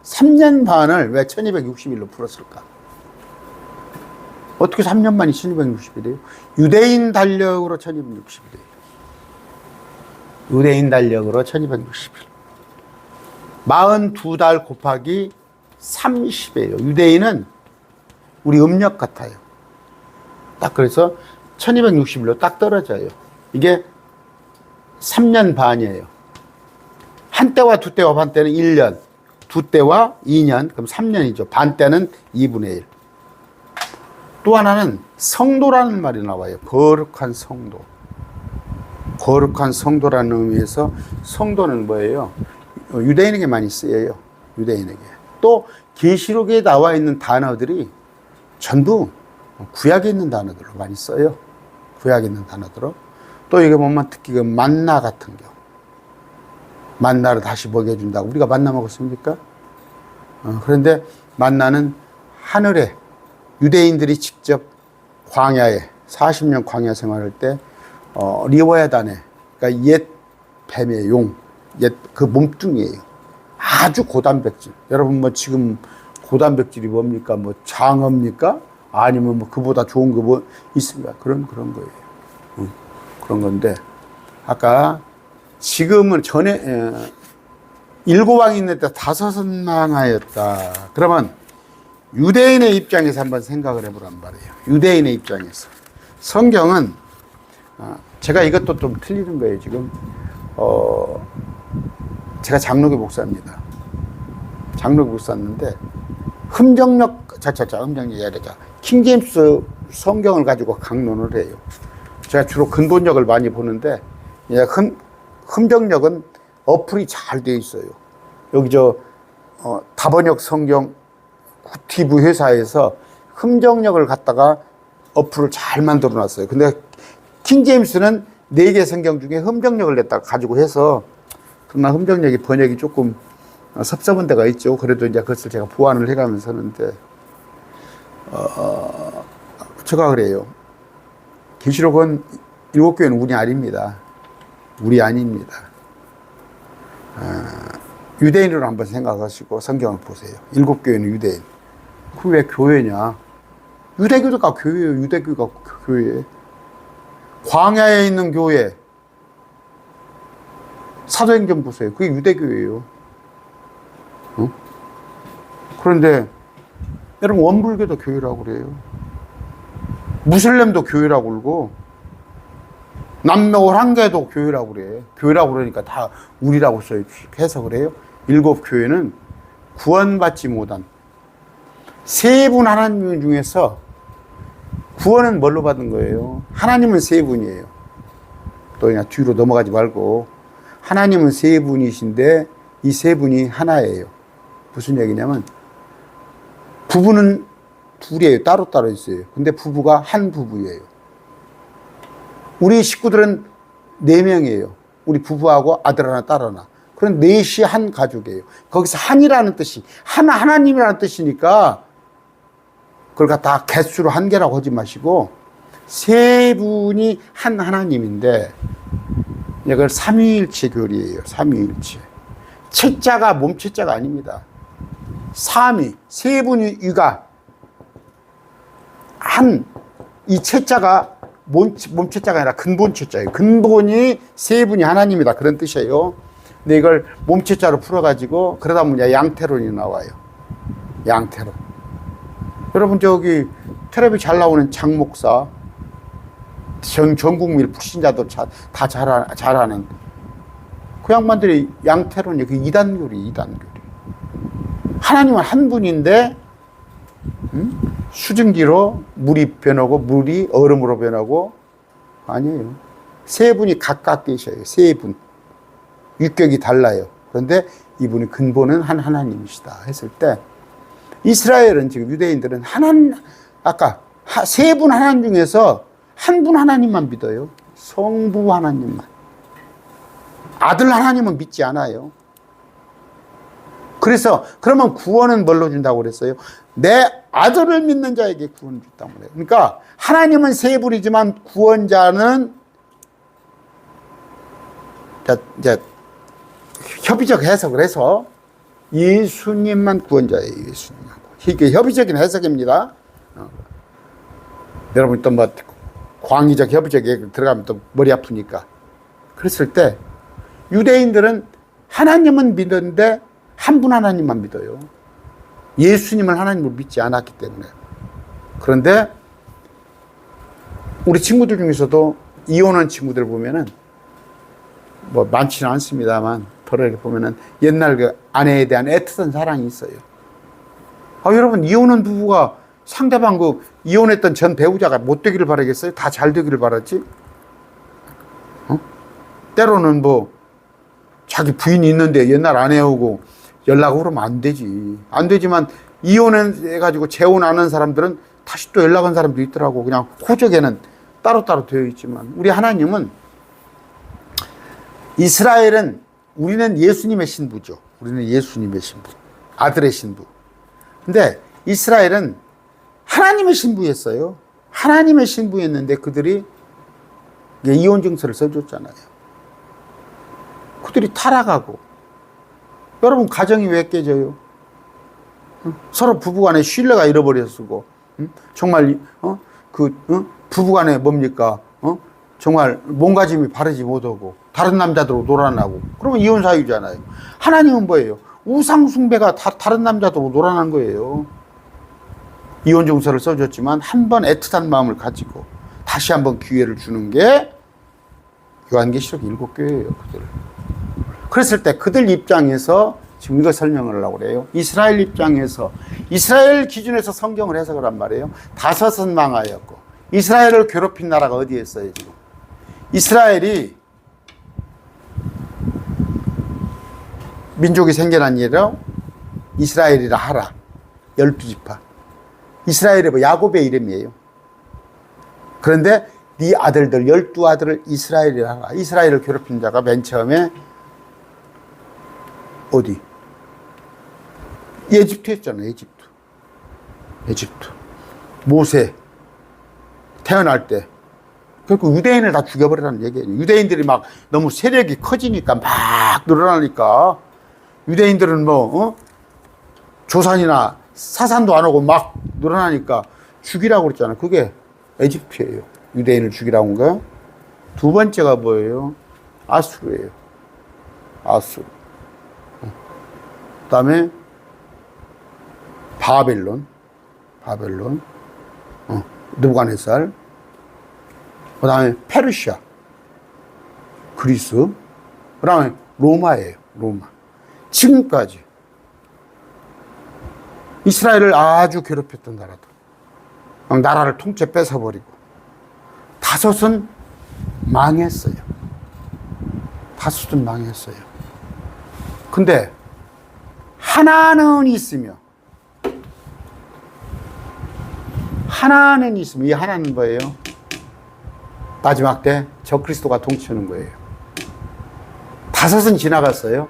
3년 반을 왜 1260일로 풀었을까? 어떻게 3년 만이 1260일이에요? 유대인 달력으로 1260일이에요. 유대인 달력으로 1260일. 42달 곱하기 30이에요. 유대인은 우리 음력 같아요. 딱 그래서 1260일로 딱 떨어져요. 이게 3년 반이에요. 한 때와 두 때와 반 때는 1년, 두 때와 2년, 그럼 3년이죠. 반 때는 2분의 1. 또 하나는 성도라는 말이 나와요. 거룩한 성도. 거룩한 성도라는 의미에서 성도는 뭐예요? 유대인에게 많이 쓰여요. 유대인에게. 또 계시록에 나와 있는 단어들이 전부 구약에 있는 단어들로 많이 써요. 구약에 있는 단어들로. 또 이게 보면 특히 그 만나 같은 경우. 만나를 다시 먹여준다고. 우리가 만나 먹었습니까? 그런데 만나는 하늘에 유대인들이 직접 광야에 40년 광야 생활할 때 리워야단에, 그러니까 옛 뱀의 용, 옛 그 몸뚱이에요. 아주 고단백질. 여러분 뭐 지금 고단백질이 뭡니까? 뭐 장어입니까? 아니면 뭐 그보다 좋은 거 뭐 있습니까? 그런 거예요. 그런 건데 아까 지금은 전에 일곱 왕이 있는데 다섯은 망하였다. 그러면 유대인의 입장에서 한번 생각을 해보란 말이에요. 유대인의 입장에서 성경은 제가 이것도 좀 틀리는 거예요. 지금 제가 장로교 목사입니다. 장로교 목사인데 흠정력 흠정력이 아니라 킹제임스 성경을 가지고 강론을 해요. 제가 주로 근본력을 많이 보는데 흠정력은 어플이 잘 되어 있어요. 여기 다번역 성경 구티브 회사에서 흠정력을 갖다가 어플을 잘 만들어 놨어요. 근데 킹제임스는 4개 성경 중에 흠정력을 냈다가 가지고 해서, 그러나 흠정력이 번역이 조금 섭섭한 데가 있죠. 그래도 이제 그것을 제가 보완을 해가면서 하는데, 제가 그래요. 계시록은 7교회는 우리 아닙니다. 우리 아닙니다. 유대인으로 한번 생각하시고 성경을 보세요. 7교회는 유대인. 그 왜 교회냐? 유대교가 교회예요. 유대교가 교회. 광야에 있는 교회. 사도행전 보세요. 그게 유대교회예요. 그런데 여러분 원불교도 교회라고 그래요. 무슬림도 교회라고 그러고 남노을 한 개도 교회라고 그래. 교회라고 그러니까 다 우리라고 해서 그래요. 7 교회는 구원받지 못한 세 분 하나님 중에서 구원은 뭘로 받은 거예요? 하나님은 세 분이에요. 또 그냥 뒤로 넘어가지 말고 하나님은 세 분이신데 이 세 분이 하나예요. 무슨 얘기냐면 부부는 둘이에요. 따로따로 있어요. 근데 부부가 한 부부예요. 우리 식구들은 4명이에요. 우리 부부하고 아들 하나, 딸 하나. 그런 넷이 한 가족이에요. 거기서 한이라는 뜻이, 하나님이라는 뜻이니까 그걸 갖다 개수로 한 개라고 하지 마시고 세 분이 한 하나님인데 이걸 삼위일체 교리예요. 삼위일체. 채자가 몸채자가 아닙니다. 삼위, 세 분이 위가 한, 이 채자가 몸체자가 아니라 근본체자예요. 근본이 세 분이 하나님이다. 그런 뜻이에요. 근데 이걸 몸체자로 풀어가지고 그러다 보면 양태론이 나와요. 양태론. 여러분 저기 텔레비 잘 나오는 장 목사, 전 국민 불신자도 다 잘하는 그 양반들이 양태론이 그 이단교리. 하나님은 한 분인데 수증기로 물이 변하고 물이 얼음으로 변하고 아니에요. 세 분이 각각 계셔요. 세 분. 유격이 달라요. 그런데 이분이 근본은 한 하나님이시다 했을 때 이스라엘은 지금 유대인들은 아까 세 분 하나님 중에서 한 분 하나님만 믿어요. 성부 하나님만. 아들 하나님은 믿지 않아요. 그래서 그러면 구원은 뭘로 준다고 그랬어요? 내 아들을 믿는 자에게 구원을 준다고 그래요. 그러니까 하나님은 세 분이지만 구원자는 이제 협의적 해석을 해서 예수님만 구원자예요. 예수님만. 이게 협의적인 해석입니다. 여러분 또 뭐 광의적 협의적 얘기 들어가면 또 머리 아프니까. 그랬을 때 유대인들은 하나님은 믿는데 한 분 하나님만 믿어요. 예수님을 하나님으로 믿지 않았기 때문에. 그런데 우리 친구들 중에서도 이혼한 친구들 보면은 뭐 많지는 않습니다만 더러 보면은 옛날 그 아내에 대한 애틋한 사랑이 있어요. 여러분 이혼한 부부가 상대방 그 이혼했던 전 배우자가 못 되기를 바라겠어요? 다 잘 되기를 바라지? 때로는 뭐 자기 부인이 있는데 옛날 아내하고 연락을 그러면 안 되지. 안 되지만 이혼해가지고 재혼하는 사람들은 다시 또 연락한 사람도 있더라고. 그냥 호적에는 따로따로 되어 있지만 우리 하나님은 이스라엘은 우리는 예수님의 신부죠. 우리는 예수님의 신부. 아들의 신부. 근데 이스라엘은 하나님의 신부였어요. 하나님의 신부였는데 그들이 이혼 증서를 써줬잖아요. 그들이 타락하고 여러분 가정이 왜 깨져요? 서로 부부간에 신뢰가 잃어버렸고 정말 부부간에 뭡니까? 정말 몸가짐이 바르지 못하고 다른 남자들하고 놀아나고 그러면 이혼 사유잖아요. 하나님은 뭐예요? 우상 숭배가 다른 남자들하고 놀아난 거예요. 이혼 증서를 써줬지만 한 번 애틋한 마음을 가지고 다시 한번 기회를 주는 게 요한계시록 7교회예요. 그들. 그랬을 때 그들 입장에서 지금 이거 설명을 하려고 그래요. 이스라엘 입장에서 이스라엘 기준에서 성경을 해석을 한 말이에요. 5은 망하였고 이스라엘을 괴롭힌 나라가 어디에 있어요 지금? 이스라엘이 민족이 생겨난 이래로 이스라엘이라 하라. 12지파. 이스라엘이 뭐 야곱의 이름이에요. 그런데 네 아들들 12아들을 이스라엘이라 하라. 이스라엘을 괴롭힌 자가 맨 처음에 어디? 에집트였잖아요. 에집트. 모세 태어날 때. 그리고 유대인을 다 죽여버리라는 얘기예요. 유대인들이 막 너무 세력이 커지니까 막 늘어나니까 유대인들은 조산이나 사산도 안 오고 막 늘어나니까 죽이라고 그랬잖아요. 그게 에집트예요. 유대인을 죽이라고 한 거예요. 두 번째가 뭐예요? 아수르예요. 아수르. 그 다음에 바벨론, 느부갓네살, 그 다음에 페르시아. 그리스, 그다음에 로마예요. 로마. 지금까지 이스라엘을 아주 괴롭혔던 나라들. 나라를 통째 뺏어버리고. 다섯은 망했어요. 다섯은 망했어요. 근데 하나는 있으며, 이 하나는 뭐예요? 마지막 때 적그리스도가 통치하는 거예요. 다섯은 지나갔어요.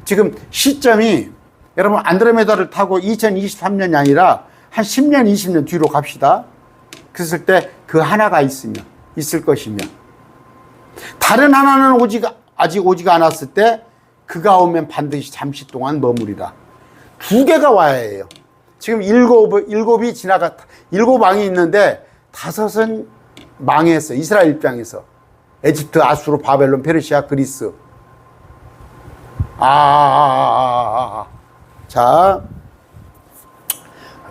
지금 시점이 여러분 안드로메다를 타고 2023년이 아니라 한 10년, 20년 뒤로 갑시다. 그랬을 때 그 하나가 있을 것이며, 다른 하나는 아직 오지가 않았을 때 그가 오면 반드시 잠시 동안 머무리라. 두 개가 와야 해요. 지금 일곱이 지나갔다. 일곱 왕이 있는데 다섯은 망했어요. 이스라엘 입장에서. 에집트, 아수르, 바벨론, 페르시아, 그리스. 자,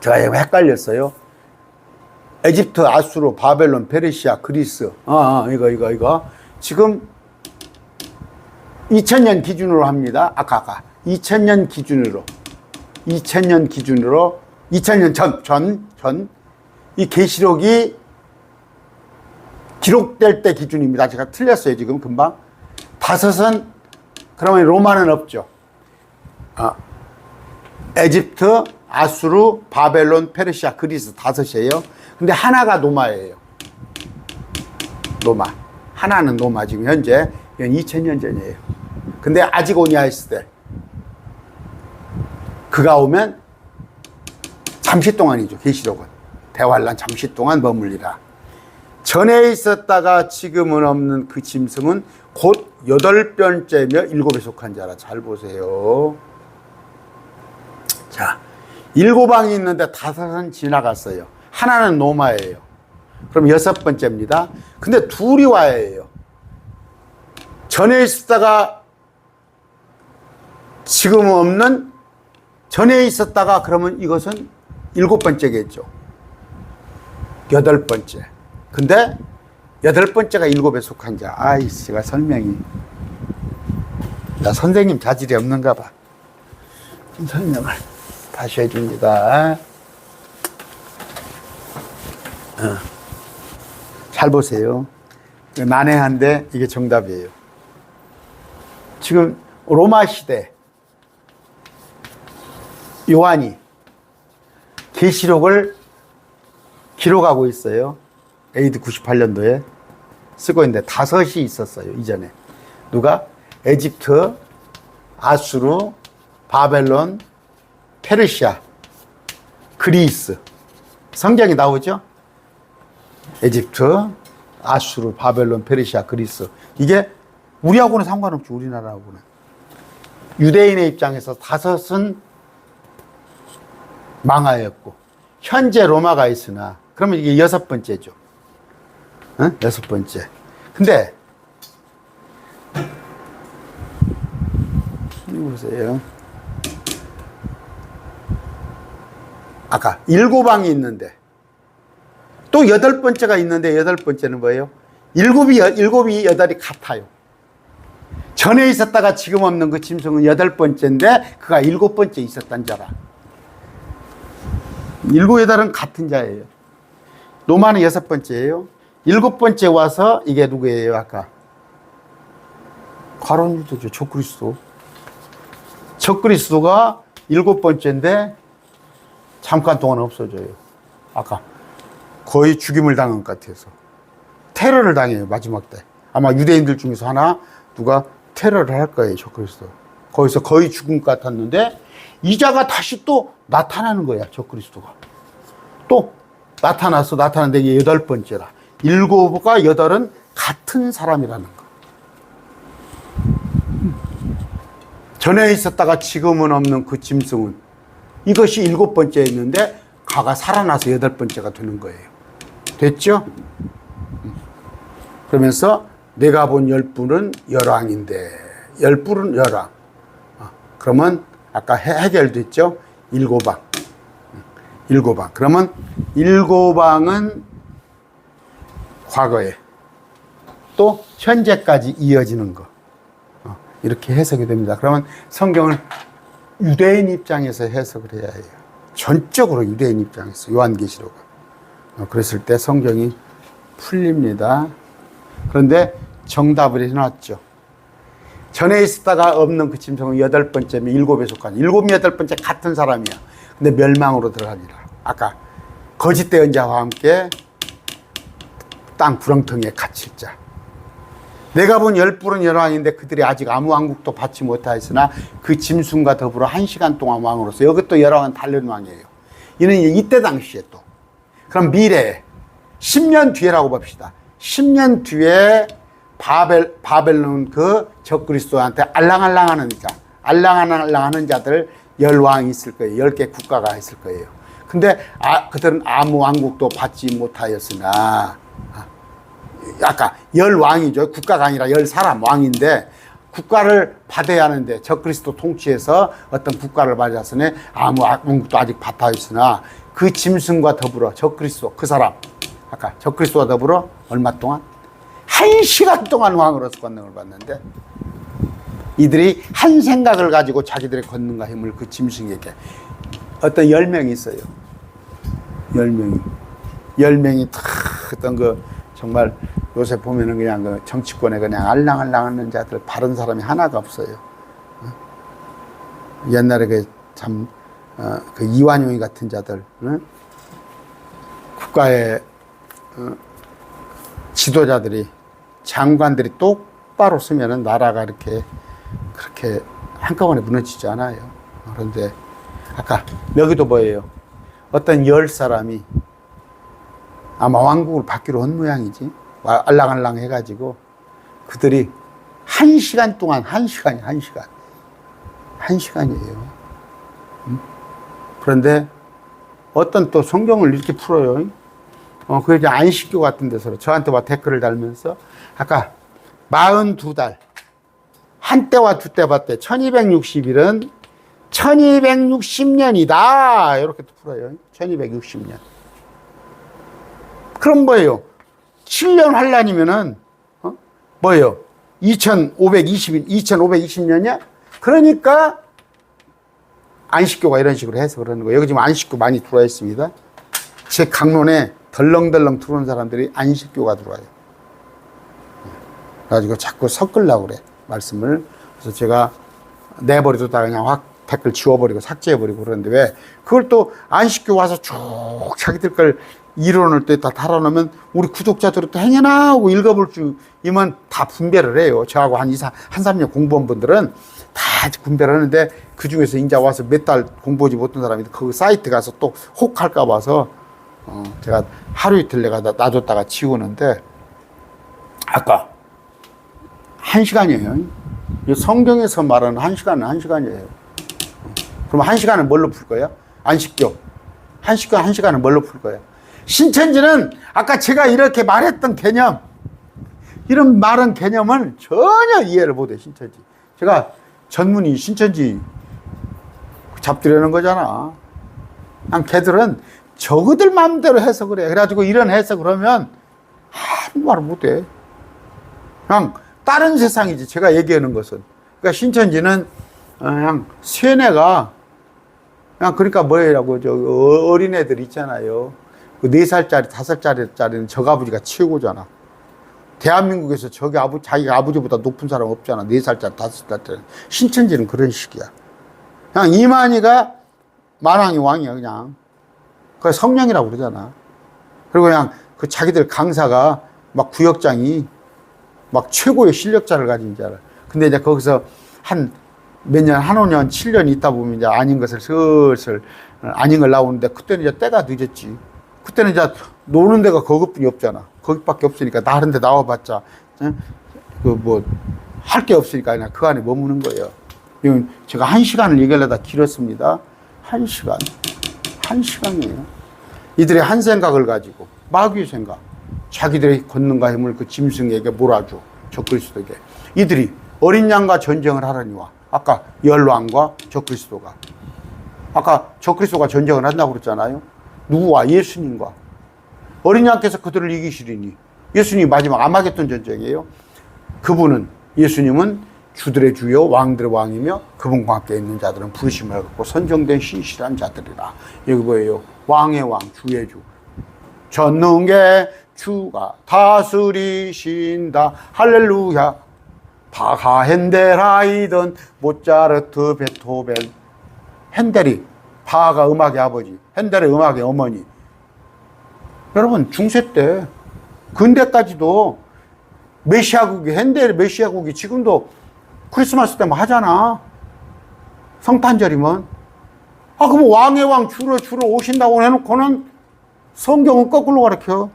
제가 헷갈렸어요. 에집트, 아수르, 바벨론, 페르시아, 그리스. 이거. 지금 2000년 기준으로 합니다. 아까 2000년 기준으로 2000년 전 이 계시록이 기록될 때 기준입니다. 제가 틀렸어요. 지금 금방. 다섯은 그러면 로마는 없죠. 에집트, 아수르, 바벨론, 페르시아, 그리스 다섯이에요. 근데 하나가 노마예요. 노마. 하나는 노마. 지금 현재 이건 2000년 전이에요. 근데 아직 오냐 했을 때 그가 오면 잠시 동안이죠. 계시록은 대환란 잠시 동안 머물리라. 전에 있었다가 지금은 없는 그 짐승은 곧 8번째며 7에 속한 자라. 잘 보세요. 자, 7왕이 있는데 5은 지나갔어요. 하나는 노마예요. 그럼 6번째입니다. 근데 둘이 와야 해요. 전에 있었다가 지금은 없는, 전에 있었다가 그러면 이것은 7번째겠죠. 8번째. 근데 8번째가 7에 속한 자. 제가 설명이. 나 선생님 자질이 없는가 봐. 설명을 다시 해줍니다. 잘 보세요. 난해한데 이게 정답이에요. 지금 로마 시대 요한이 계시록을 기록하고 있어요. AD 98년도에 쓰고 있는데 5이 있었어요. 이전에. 누가? 에집트, 아수르, 바벨론, 페르시아, 그리스. 성경이 나오죠? 에집트, 아수르, 바벨론, 페르시아, 그리스. 이게 우리하고는 상관없죠. 우리나라하고는. 유대인의 입장에서 5은 망하였고 현재 로마가 있으나 그러면 이게 6번째죠. 6번째. 근데 이거 보세요. 아까 7왕이 있는데 또 8번째가 있는데 8번째는 뭐예요? 7이 8이 같아요. 전에 있었다가 지금 없는 그 짐승은 8번째인데 그가 7번째 있었단 자라. 7, 8은 같은 자예요. 노마는 6번째예요. 7번째 와서 이게 누구예요? 아까 가론 유다죠. 적그리스도. 적그리스도가 7번째인데 잠깐 동안 없어져요. 아까 거의 죽임을 당한 것 같아서 테러를 당해요. 마지막 때 아마 유대인들 중에서 하나 누가 테러를 할 거예요. 적그리스도. 거기서 거의 죽은 것 같았는데 이자가 다시 또 나타나는 거야. 적그리스도가 또 나타났는데 이게 8번째라. 7과 8은 같은 사람이라는 거. 전에 있었다가 지금은 없는 그 짐승은 이것이 7번째에 있는데 가가 살아나서 8번째가 되는 거예요. 됐죠? 그러면서 내가 본 10뿔은 열왕인데 10뿔은 열왕. 그러면 아까 해결됐죠? 7왕. 7왕. 그러면 7왕은 과거에 또 현재까지 이어지는 거. 이렇게 해석이 됩니다. 그러면 성경을 유대인 입장에서 해석을 해야 해요. 전적으로 유대인 입장에서 요한계시록은. 그랬을 때 성경이 풀립니다. 그런데 정답을 해놨죠. 전에 있었다가 없는 그 짐승은 8번째면 7에 속하니 7, 8번째 같은 사람이야. 근데 멸망으로 들어가니라. 아까 거짓 대언자와 함께 땅 구렁텅이에 갇힐 자. 내가 본 10뿔은 열왕인데 그들이 아직 아무 왕국도 받지 못하였으나 그 짐승과 더불어 1시간 동안 왕으로서 이것도 열왕은 다른 왕이에요. 이는 이때 당시에 또 그럼 미래에 10년 뒤에라고 봅시다. 10년 뒤에 바벨론 그 적그리스도한테 알랑알랑하는 자, 알랑알랑하는 자들 10왕이 있을 거예요. 10개 국가가 있을 거예요. 근데 그들은 아무 왕국도 받지 못하였으나 아까 10왕이죠. 국가가 아니라 10사람 왕인데 국가를 받아야 하는데 적그리스도 통치해서 어떤 국가를 받았으니 아무 왕국도 아직 받아있으나 그 짐승과 더불어 적그리스도 그 사람 아까 적그리스도와 더불어 얼마 동안? 1시간 동안 왕으로서 권능을 받는데 이들이 한 생각을 가지고 자기들의 권능과 힘을 그 짐승에게 어떤 10명이 있어요. 10명이 다 어떤 그 정말 요새 보면은 그냥 그 정치권에 그냥 알랑알랑하는 자들 바른 사람이 하나가 없어요. 옛날에 그 참 그 이완용이 같은 자들 국가의 지도자들이 장관들이 똑바로 쓰면은 나라가 그렇게 한꺼번에 무너지지 않아요. 그런데 아까 여기도 뭐예요? 어떤 10사람이 아마 왕국을 받기로 한 모양이지. 알랑알랑 해가지고 그들이 1시간 동안 1시간이에요. 그런데 어떤 또 성경을 이렇게 풀어요. 그게 이제 안식교 같은 데서 저한테 막 댓글을 달면서 아까 42달 한때와 두때 봤대 1260일은 1260년이다 이렇게 또 풀어요. 1260년. 그럼 뭐예요? 7년 환란이면은 뭐예요? 2520년이야? 그러니까 안식교가 이런 식으로 해서 그러는 거예요. 여기 지금 안식교 많이 들어와 있습니다. 제 강론에 덜렁덜렁 들어오는 사람들이 안식교가 들어와요. 그래가지고 자꾸 섞으려고 그래, 말씀을. 그래서 제가 내버려두다가 그냥 확 댓글 지워버리고 삭제해버리고 그러는데 왜? 그걸 또 안식교 와서 쭉 자기들 걸 이론을 또 다 달아놓으면 우리 구독자들이 또 행여나 하고 읽어볼 줄이면 다 분배를 해요. 저하고 한 3년 공부한 분들은 다 분배를 하는데 그 중에서 인자 와서 몇 달 공부하지 못한 사람이 그 사이트 가서 또 혹할까 봐서 제가 하루 이틀 내가 놔줬다가 지우는데 아까 1시간이에요. 성경에서 말하는 1시간은 1시간이에요. 그럼 1시간은 뭘로 풀 거야? 안식교. 1시간은 뭘로 풀 거야? 신천지는 아까 제가 이렇게 말했던 개념, 이런 말한 개념을 전혀 이해를 못해, 신천지. 제가 전문의 신천지 잡들여는 거잖아. 그냥 걔들은 저그들 마음대로 해석을 해. 그래가지고 이런 해석을 하면 아무 말을 못해. 그냥 다른 세상이지, 제가 얘기하는 것은. 그러니까 신천지는 그냥 세뇌가 그냥 그러니까 뭐라고 저 어린애들 있잖아요. 그 4살짜리, 5살짜리는 저아버지가 최고잖아. 대한민국에서 자기가 아버지보다 높은 사람 없잖아. 4살짜리, 5살짜리. 신천지는 그런 식이야. 그냥 이만희가 만왕이 왕이야, 그냥. 그게 성령이라고 그러잖아. 그리고 그냥 그 자기들 강사가 막 구역장이 막 최고의 실력자를 가진 줄 알아. 근데 이제 거기서 한 몇 년, 한 5년, 7년 있다 보면 이제 아닌 것을 슬슬 아닌 걸 나오는데 그때는 이제 때가 늦었지. 그때는 이제 노는 데가 거기뿐이 없잖아. 거기밖에 없으니까 다른 데 나와봤자 할 게 없으니까 그냥 그 안에 머무는 거예요. 이건 제가 1시간을 얘기하려다 길었습니다. 1시간이에요. 이들이 한 생각을 가지고 마귀의 생각, 자기들의 권능과 힘을 그 짐승에게 몰아줘. 적그리스도에게. 이들이 어린 양과 전쟁을 하려니와 아까 열왕과 적그리스도가 아까 적그리스도가 전쟁을 한다고 그랬잖아요. 누구와? 예수님과. 어린 양께서 그들을 이기시리니 예수님이 마지막 아마겟돈 전쟁이에요. 그분은, 예수님은 주들의 주요 왕들의 왕이며 그분과 함께 있는 자들은 부르심을 받고 선정된 신실한 자들이라. 여기 뭐예요? 왕의 왕, 주의 주. 전능의 주가 다스리신다. 할렐루야. 바하, 헨델, 하이든, 모차르트, 베토벤. 헨델이 바하가 음악의 아버지, 헨델의 음악의 어머니. 여러분, 중세 때, 근대까지도 메시아국이, 헨델의 메시아국이 지금도 크리스마스 때만 하잖아. 성탄절이면. 아, 그럼 왕의 왕 주로 오신다고 해놓고는 성경은 거꾸로 가르쳐.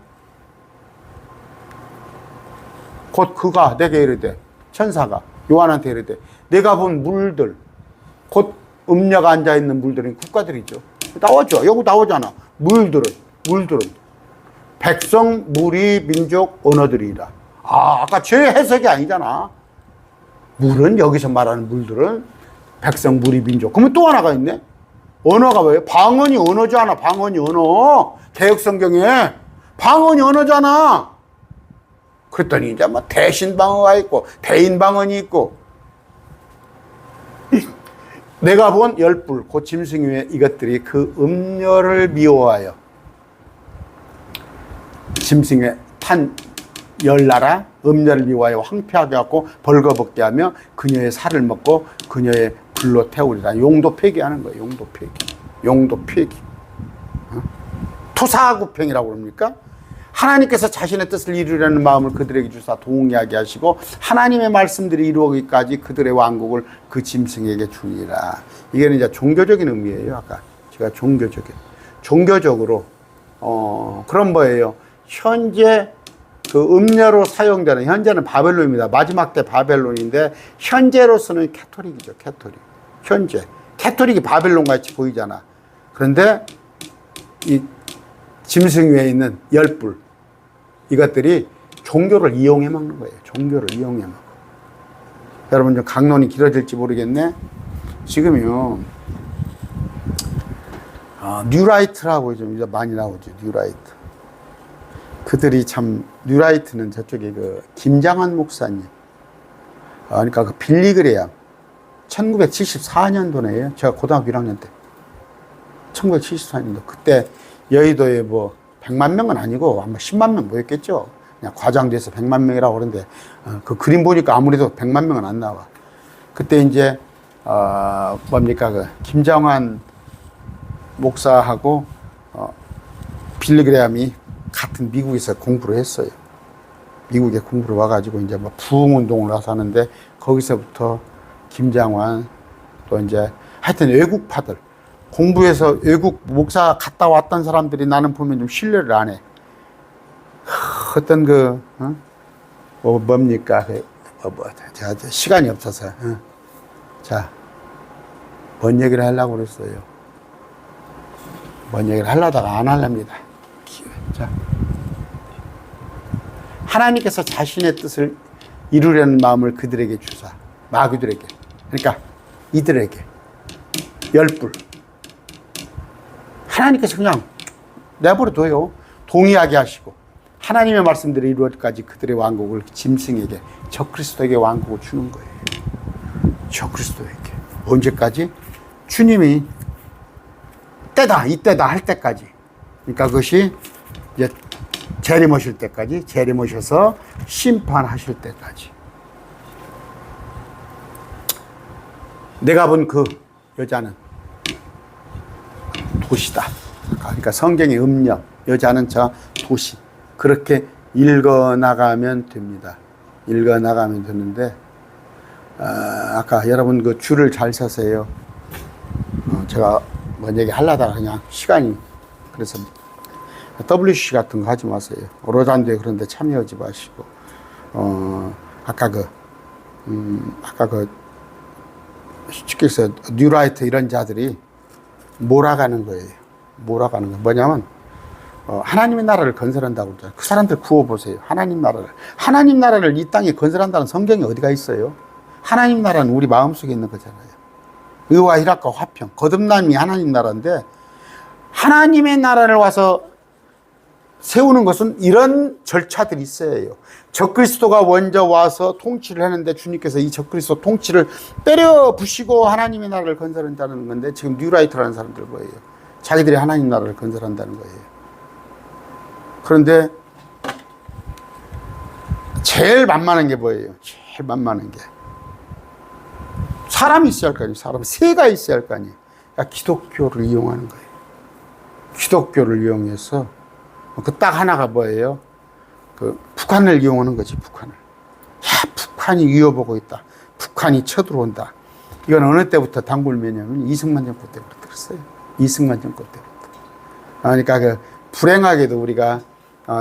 곧 그가 내게 이르되, 천사가 요한한테 이르되, 내가 본 물들, 곧 음녀가 앉아있는 물들은 국가들이죠. 나오죠. 여기 나오잖아. 물들은 백성, 무리, 민족, 언어들이라. 아, 아까 제 해석이 아니잖아. 물은, 여기서 말하는 물들은 백성, 무리, 민족. 그러면 또 하나가 있네. 언어가 뭐예요? 방언이 언어잖아. 방언이 언어. 개혁성경에 방언이 언어잖아. 그랬더니 이제 뭐 대신 방언가 있고 대인 방언이 있고. 내가 본 열불 곧 짐승 위에 이것들이 그 음녀를 미워하여 짐승 위에 탄 열나라 음녀를 미워하여 황폐하게 하고 벌거벗게 하며 그녀의 살을 먹고 그녀의 불로 태우리라. 용도 폐기하는 거예요. 용도 폐기. 용도 폐기. 토사구팽이라고 그럽니까? 하나님께서 자신의 뜻을 이루려는 마음을 그들에게 주사 동의하게 하시고 하나님의 말씀들이 이루어지기까지 그들의 왕국을 그 짐승에게 주니라. 이게 이제 종교적인 의미예요. 아까 제가 종교적으로 그런 거예요. 현재 그 음녀로 사용되는, 현재는 바벨론입니다. 마지막 때 바벨론인데 현재로서는 캐토릭이죠. 캐토릭. 현재 캐토릭이 바벨론 같이 보이잖아. 그런데 이 짐승 위에 있는 열불, 이것들이 종교를 이용해 먹는 거예요. 종교를 이용해 먹어. 여러분, 좀 강론이 길어질지 모르겠네. 지금요, 뉴라이트라고 좀 많이 나오죠. 뉴라이트. 그들이 참, 뉴라이트는 저쪽에 그 김장한 목사님, 그러니까 그 빌리그레암, 1974년도네요. 제가 고등학교 1학년 때. 1974년도. 그때 여의도에 뭐 100만 명은 아니고 아마 10만 명 모였겠죠. 그냥 과장돼서 100만 명이라고 그러는데 그 그림 보니까 아무래도 100만 명은 안 나와. 그때 이제 뭡니까 그 김장환 목사하고 빌리그레암이 같은 미국에서 공부를 했어요. 미국에 공부를 와가지고 이제 뭐 부흥운동을 와서 하는데 거기서부터 김장환 또 이제 하여튼 외국파들 공부해서 외국 목사 갔다 왔던 사람들이 나는 보면 좀 신뢰를 안 해. 어떤 뭡니까? 제가 시간이 없어서. 자, 뭔 얘기를 하려고 그랬어요. 뭔 얘기를 하려다가 안 하렵니다. 자, 하나님께서 자신의 뜻을 이루려는 마음을 그들에게 주사, 마귀들에게, 그러니까 이들에게 열불. 하나님께서 그냥 내버려둬요. 동의하게 하시고 하나님의 말씀들이 이루어지기까지 그들의 왕국을 짐승에게, 적그리스도에게 왕국을 주는 거예요. 적그리스도에게. 언제까지? 주님이 때다, 이때다 할 때까지. 그러니까 그것이 이제 재림하실 때까지, 재림하셔서 심판하실 때까지. 내가 본 그 여자는 도시다. 그러니까 성경의 음력, 여자는 저 도시. 그렇게 읽어나가면 됩니다. 읽어나가면 되는데, 아까 여러분 그 줄을 잘 서세요. 제가 뭔 얘기 하려다가 그냥 시간이, 그래서 WC 같은 거 하지 마세요. 로잔드에 그런 데 참여하지 마시고, 아까 쉽게 해서 뉴라이트 이런 자들이 몰아가는 거예요. 몰아가는 거. 뭐냐면, 하나님의 나라를 건설한다고 그러잖아요. 그 사람들 구워보세요. 하나님 나라를 이 땅에 건설한다는 성경이 어디가 있어요? 하나님 나라는 우리 마음속에 있는 거잖아요. 의와 희락과 화평, 거듭남이 하나님 나라인데, 하나님의 나라를 와서 세우는 것은 이런 절차들이 있어야 해요. 적그리스도가 먼저 와서 통치를 하는데 주님께서 이 적그리스도 통치를 때려 부시고 하나님의 나라를 건설한다는 건데 지금 뉴라이트라는 사람들 뭐예요? 자기들이 하나님 나라를 건설한다는 거예요. 그런데 제일 만만한 게 뭐예요? 제일 만만한 게 사람이 있어야 할 거 아니에요. 사람 새가 있어야 할 거 아니에요. 그러니까 기독교를 이용하는 거예요. 기독교를 이용해서 그 딱 하나가 뭐예요? 그 북한을 이용하는 거지. 북한을. 야, 북한이 위협하고 있다. 북한이 쳐들어온다. 이건 어느 때부터 단골매냐면 이승만 정권 때부터 들었어요. 이승만 정권 때부터. 그러니까 그 불행하게도 우리가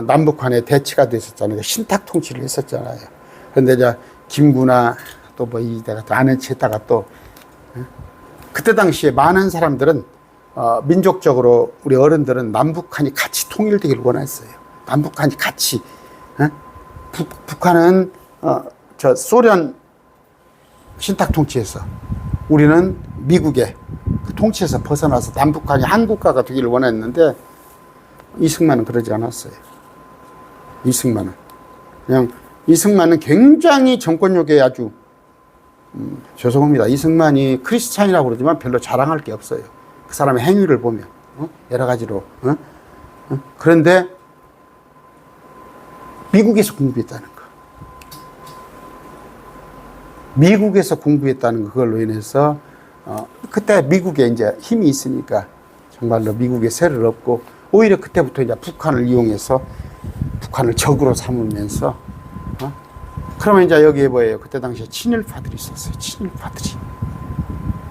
남북한에 대치가 됐었잖아요. 신탁 통치를 했었잖아요. 그런데 이제 김구나 또 뭐 이다가 또 아는 체다가 또 그때 당시에 많은 사람들은 민족적으로 우리 어른들은 남북한이 같이 통일되기를 원했어요. 남북한이 같이. 북한은 저 소련 신탁 통치에서 우리는 미국의 그 통치에서 벗어나서 남북한이 한 국가가 되기를 원했는데 이승만은 그러지 않았어요. 이승만은 그냥 이승만은 굉장히 정권력에 아주 죄송합니다. 이승만이 크리스찬이라고 그러지만 별로 자랑할 게 없어요. 그 사람의 행위를 보면 여러 가지로 그런데 미국에서 공부했다는 거. 미국에서 공부했다는 거 그걸로 인해서 그때 미국에 이제 힘이 있으니까 정말로 미국에 세를 얻고 오히려 그때부터 이제 북한을 이용해서 북한을 적으로 삼으면서 그러면 이제 여기에 뭐예요? 그때 당시에 친일파들이 있었어요.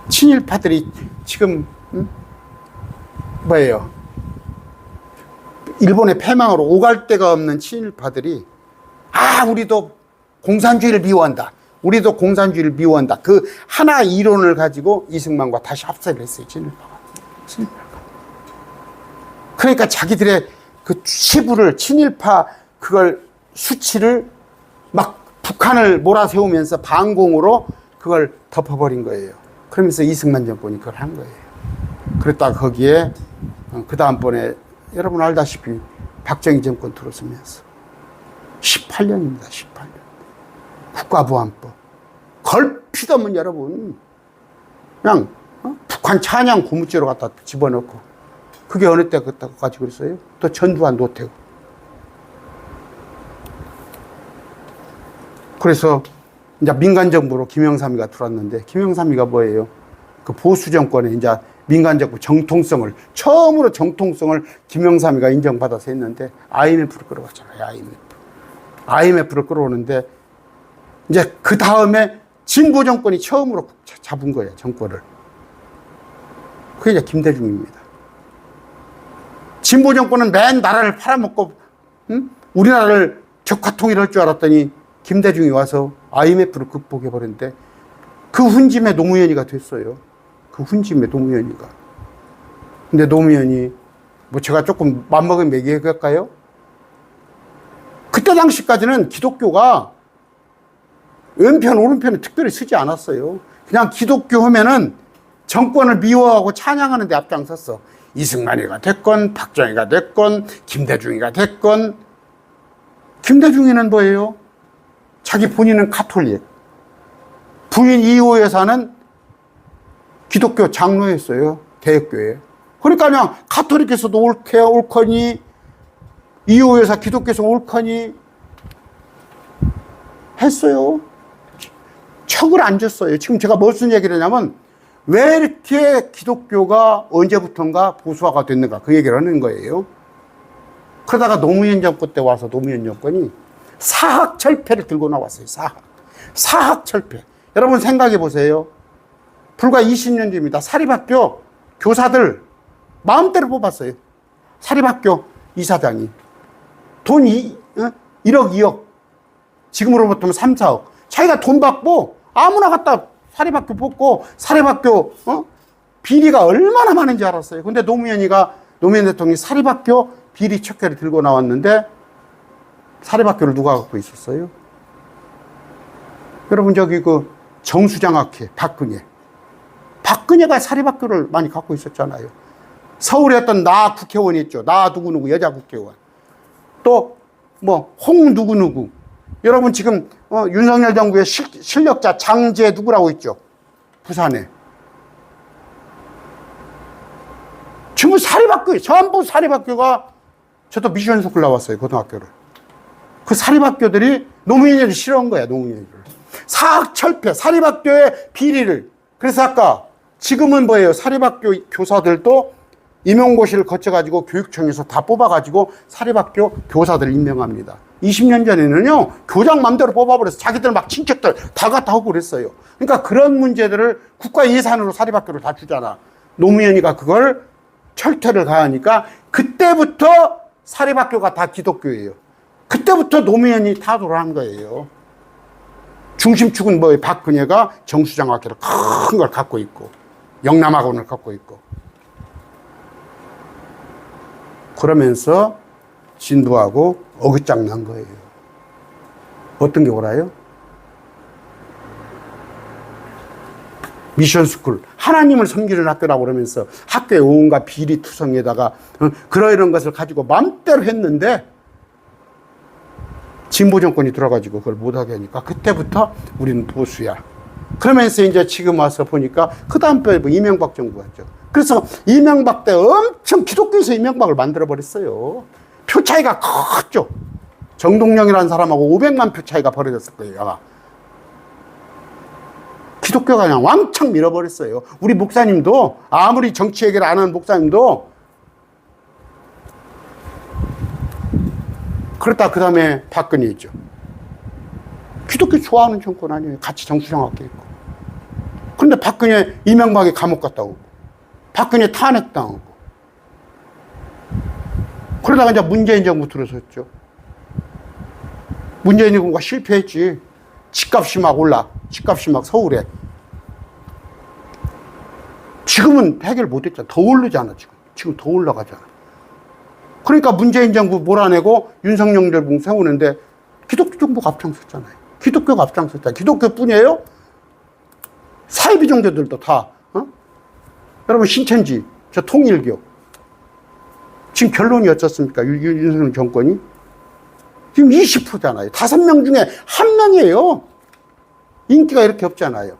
친일파들이 지금 뭐예요? 일본의 패망으로 오갈 데가 없는 친일파들이 우리도 공산주의를 미워한다. 우리도 공산주의를 미워한다. 그 하나 이론을 가지고 이승만과 다시 합세를 했어요. 친일파가. 그러니까 자기들의 그 치부를 친일파 그걸 수치를 막 북한을 몰아세우면서 반공으로 그걸 덮어버린 거예요. 그러면서 이승만 정권이 그걸 한 거예요. 그랬다가 거기에 그 다음번에 여러분 알다시피 박정희 정권 들어서면서 18년입니다. 18년. 국가보안법. 걸핏하면 여러분 그냥 북한 찬양 고무죄로 갖다 집어넣고 그게 어느 때까지 그랬어요? 또 전두환 노태우. 그래서 이제 민간정부로 김영삼이가 들어왔는데 김영삼이가 뭐예요? 그 보수 정권에 이제 민간정부 정통성을 처음으로 정통성을 김영삼이가 인정받아서 했는데 IMF를 끌어왔잖아요. IMF를 끌어오는데 이제 그 다음에 진보 정권이 처음으로 잡은 거예요. 정권을. 그게 이제 김대중입니다. 진보 정권은 맨 나라를 팔아먹고 우리나라를 적화 통일할 줄 알았더니 김대중이 와서 IMF를 극복해버렸는데 그 훈짐에 노무현이가 됐어요. 그 훈짐에 노무현이가. 근데 노무현이 뭐 제가 조금 맘먹은 얘기할까요? 그때 당시까지는 기독교가 왼편 오른편을 특별히 쓰지 않았어요. 그냥 기독교 하면은 정권을 미워하고 찬양하는 데 앞장섰어. 이승만이가 됐건 박정희가 됐건 김대중이가 됐건. 김대중이는 뭐예요? 자기 본인은 카톨릭, 부인 이호 여사는 기독교 장로였어요. 대학교에. 그러니까 그냥 카톨릭에서도 옳거니 이호 여사 기독교에서 옳거니 했어요. 척을 안 줬어요. 지금 제가 무슨 얘기를 하냐면 왜 이렇게 기독교가 언제부턴가 보수화가 됐는가 그 얘기를 하는 거예요. 그러다가 노무현 정권 때 와서 노무현 정권이 사학철폐를 들고 나왔어요. 사학철폐. 여러분 생각해 보세요. 불과 20년 전입니다. 사립학교 교사들 마음대로 뽑았어요. 사립학교 이사장이 돈 1억 2억 지금으로부터 3, 4억 자기가 돈 받고 아무나 갖다 사립학교 뽑고 사립학교 비리가 얼마나 많은지 알았어요. 근데 노무현 대통령이 사립학교 비리 척결을 들고 나왔는데 사립학교를 누가 갖고 있었어요? 여러분 저기 그 정수장학회 박근혜가 사립학교를 많이 갖고 있었잖아요. 서울에 어떤 나 국회의원이 있죠. 나 누구누구 여자 국회의원. 또 뭐 홍 누구누구. 여러분 지금 윤석열 정부의 실력자 장제 누구라고 있죠? 부산에. 지금 사립학교, 전부 사립학교가, 저도 미션 스쿨 나왔어요, 고등학교를. 그 사립학교들이 노무현이를 싫어한 거야, 노무현이를. 사학철폐, 사립학교의 비리를. 그래서 아까 지금은 뭐예요? 사립학교 교사들도 임용고시를 거쳐가지고 교육청에서 다 뽑아가지고 사립학교 교사들 임명합니다. 20년 전에는요, 교장 맘대로 뽑아버려서 자기들 막 친척들 다 갖다 하고 그랬어요. 그러니까 그런 문제들을 국가 예산으로 사립학교를 다 주잖아. 노무현이가 그걸 철퇴를 가하니까 그때부터 사립학교가 다 기독교예요. 그때부터 노무현이 타도를 한 거예요. 중심축은 뭐예요? 박근혜가 정수장학회를 큰 걸 갖고 있고 영남학원을 갖고 있고 그러면서 진부하고 어긋장 난 거예요. 어떤 게 오라요? 미션스쿨, 하나님을 섬기는 학교라고 그러면서 학교의 온갖 비리투성에다가 그러이런 것을 가지고 마음대로 했는데 진보 정권이 들어가지고 그걸 못하게 하니까 그때부터 우리는 보수야. 그러면서 이제 지금 와서 보니까 그 다음 때 이명박 정부 왔죠. 그래서 이명박 때 엄청 기독교에서 이명박을 만들어버렸어요. 표 차이가 컸죠. 정동영이라는 사람하고 500만 표 차이가 벌어졌을 거예요, 아마. 기독교가 그냥 왕창 밀어버렸어요. 우리 목사님도, 아무리 정치 얘기를 안 하는 목사님도, 그렇다 그 다음에 박근혜 있죠. 기독교 좋아하는 정권 아니에요. 같이 정수장학회 있고. 그런데 박근혜 이명박이 감옥 갔다 오고, 박근혜 탄핵당하고, 그러다가 이제 문재인 정부 들어섰죠. 문재인 정부가 실패했지. 집값이 막 올라. 집값이 막 서울에. 지금은 해결 못했잖아. 더 오르잖아, 지금. 지금 더 올라가잖아. 그러니까 문재인 정부 몰아내고 윤석열 정부 세우는데 기독교 정부가 앞장섰잖아요. 기독교가 앞장섰잖아요. 기독교뿐이에요? 사이비 종교들도 다. 여러분 신천지, 저 통일교. 지금 결론이 어떻습니까? 윤석열 정권이. 지금 20%잖아요. 5명 중에 1명이에요. 인기가 이렇게 없잖아요.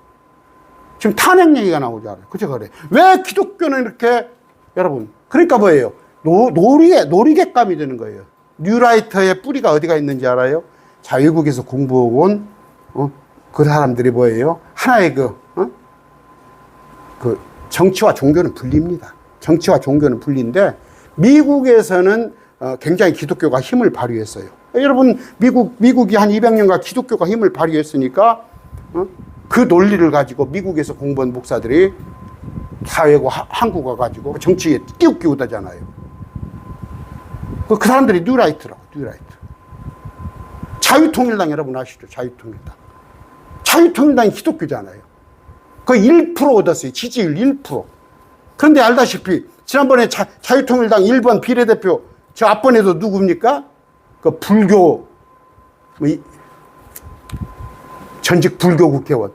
지금 탄핵 얘기가 나오잖아요. 그죠, 그래. 왜 기독교는 이렇게, 여러분. 그러니까 뭐예요? 놀이객감이 되는 거예요. 뉴라이터의 뿌리가 어디가 있는지 알아요? 자, 외국에서 공부하고 온, 그 사람들이 뭐예요? 하나의 그 정치와 종교는 분리입니다. 정치와 종교는 분리인데, 미국에서는 굉장히 기독교가 힘을 발휘했어요. 여러분, 미국이 한 200년간 기독교가 힘을 발휘했으니까, 그 논리를 가지고 미국에서 공부한 목사들이 사회고 한국 와가지고 정치에 끼우다잖아요. 그 사람들이 뉴라이트라고, 뉴라이트. 자유통일당 여러분 아시죠? 자유통일당. 자유통일당이 기독교잖아요. 거의 1% 얻었어요. 지지율 1%. 그런데 알다시피 지난번에 자유통일당 1번 비례대표 저 앞번에도 누굽니까? 그 불교, 전직 불교 국회의원.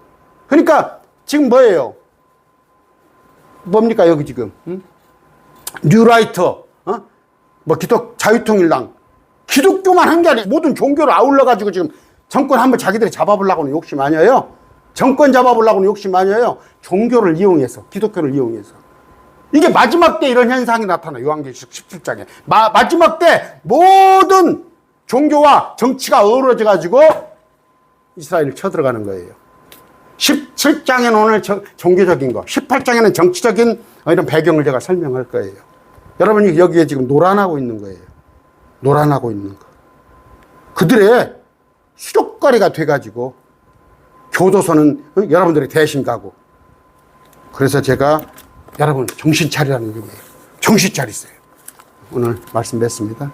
그러니까 지금 뭐예요? 뭡니까 여기 지금? 뉴라이터, 자유통일당. 기독교만 한 게 아니라 모든 종교를 아울러가지고 지금 정권 한번 자기들이 잡아보려고는 욕심 아니에요. 정권 잡아보려고는 욕심 아니에요. 종교를 이용해서, 기독교를 이용해서. 이게 마지막 때 이런 현상이 나타나요. 요한계시록 17장에. 마지막 때 모든 종교와 정치가 어우러져가지고 이스라엘을 쳐들어가는 거예요. 17장에는 오늘 종교적인 거, 18장에는 정치적인 이런 배경을 제가 설명할 거예요. 여러분이 여기에 지금 노란하고 있는 거예요. 노란하고 있는 거. 그들의 수족거리가 돼가지고 교도소는 여러분들이 대신 가고. 그래서 제가 여러분 정신 차리라는 의미예요. 정신 차리세요. 오늘 말씀 맺습니다.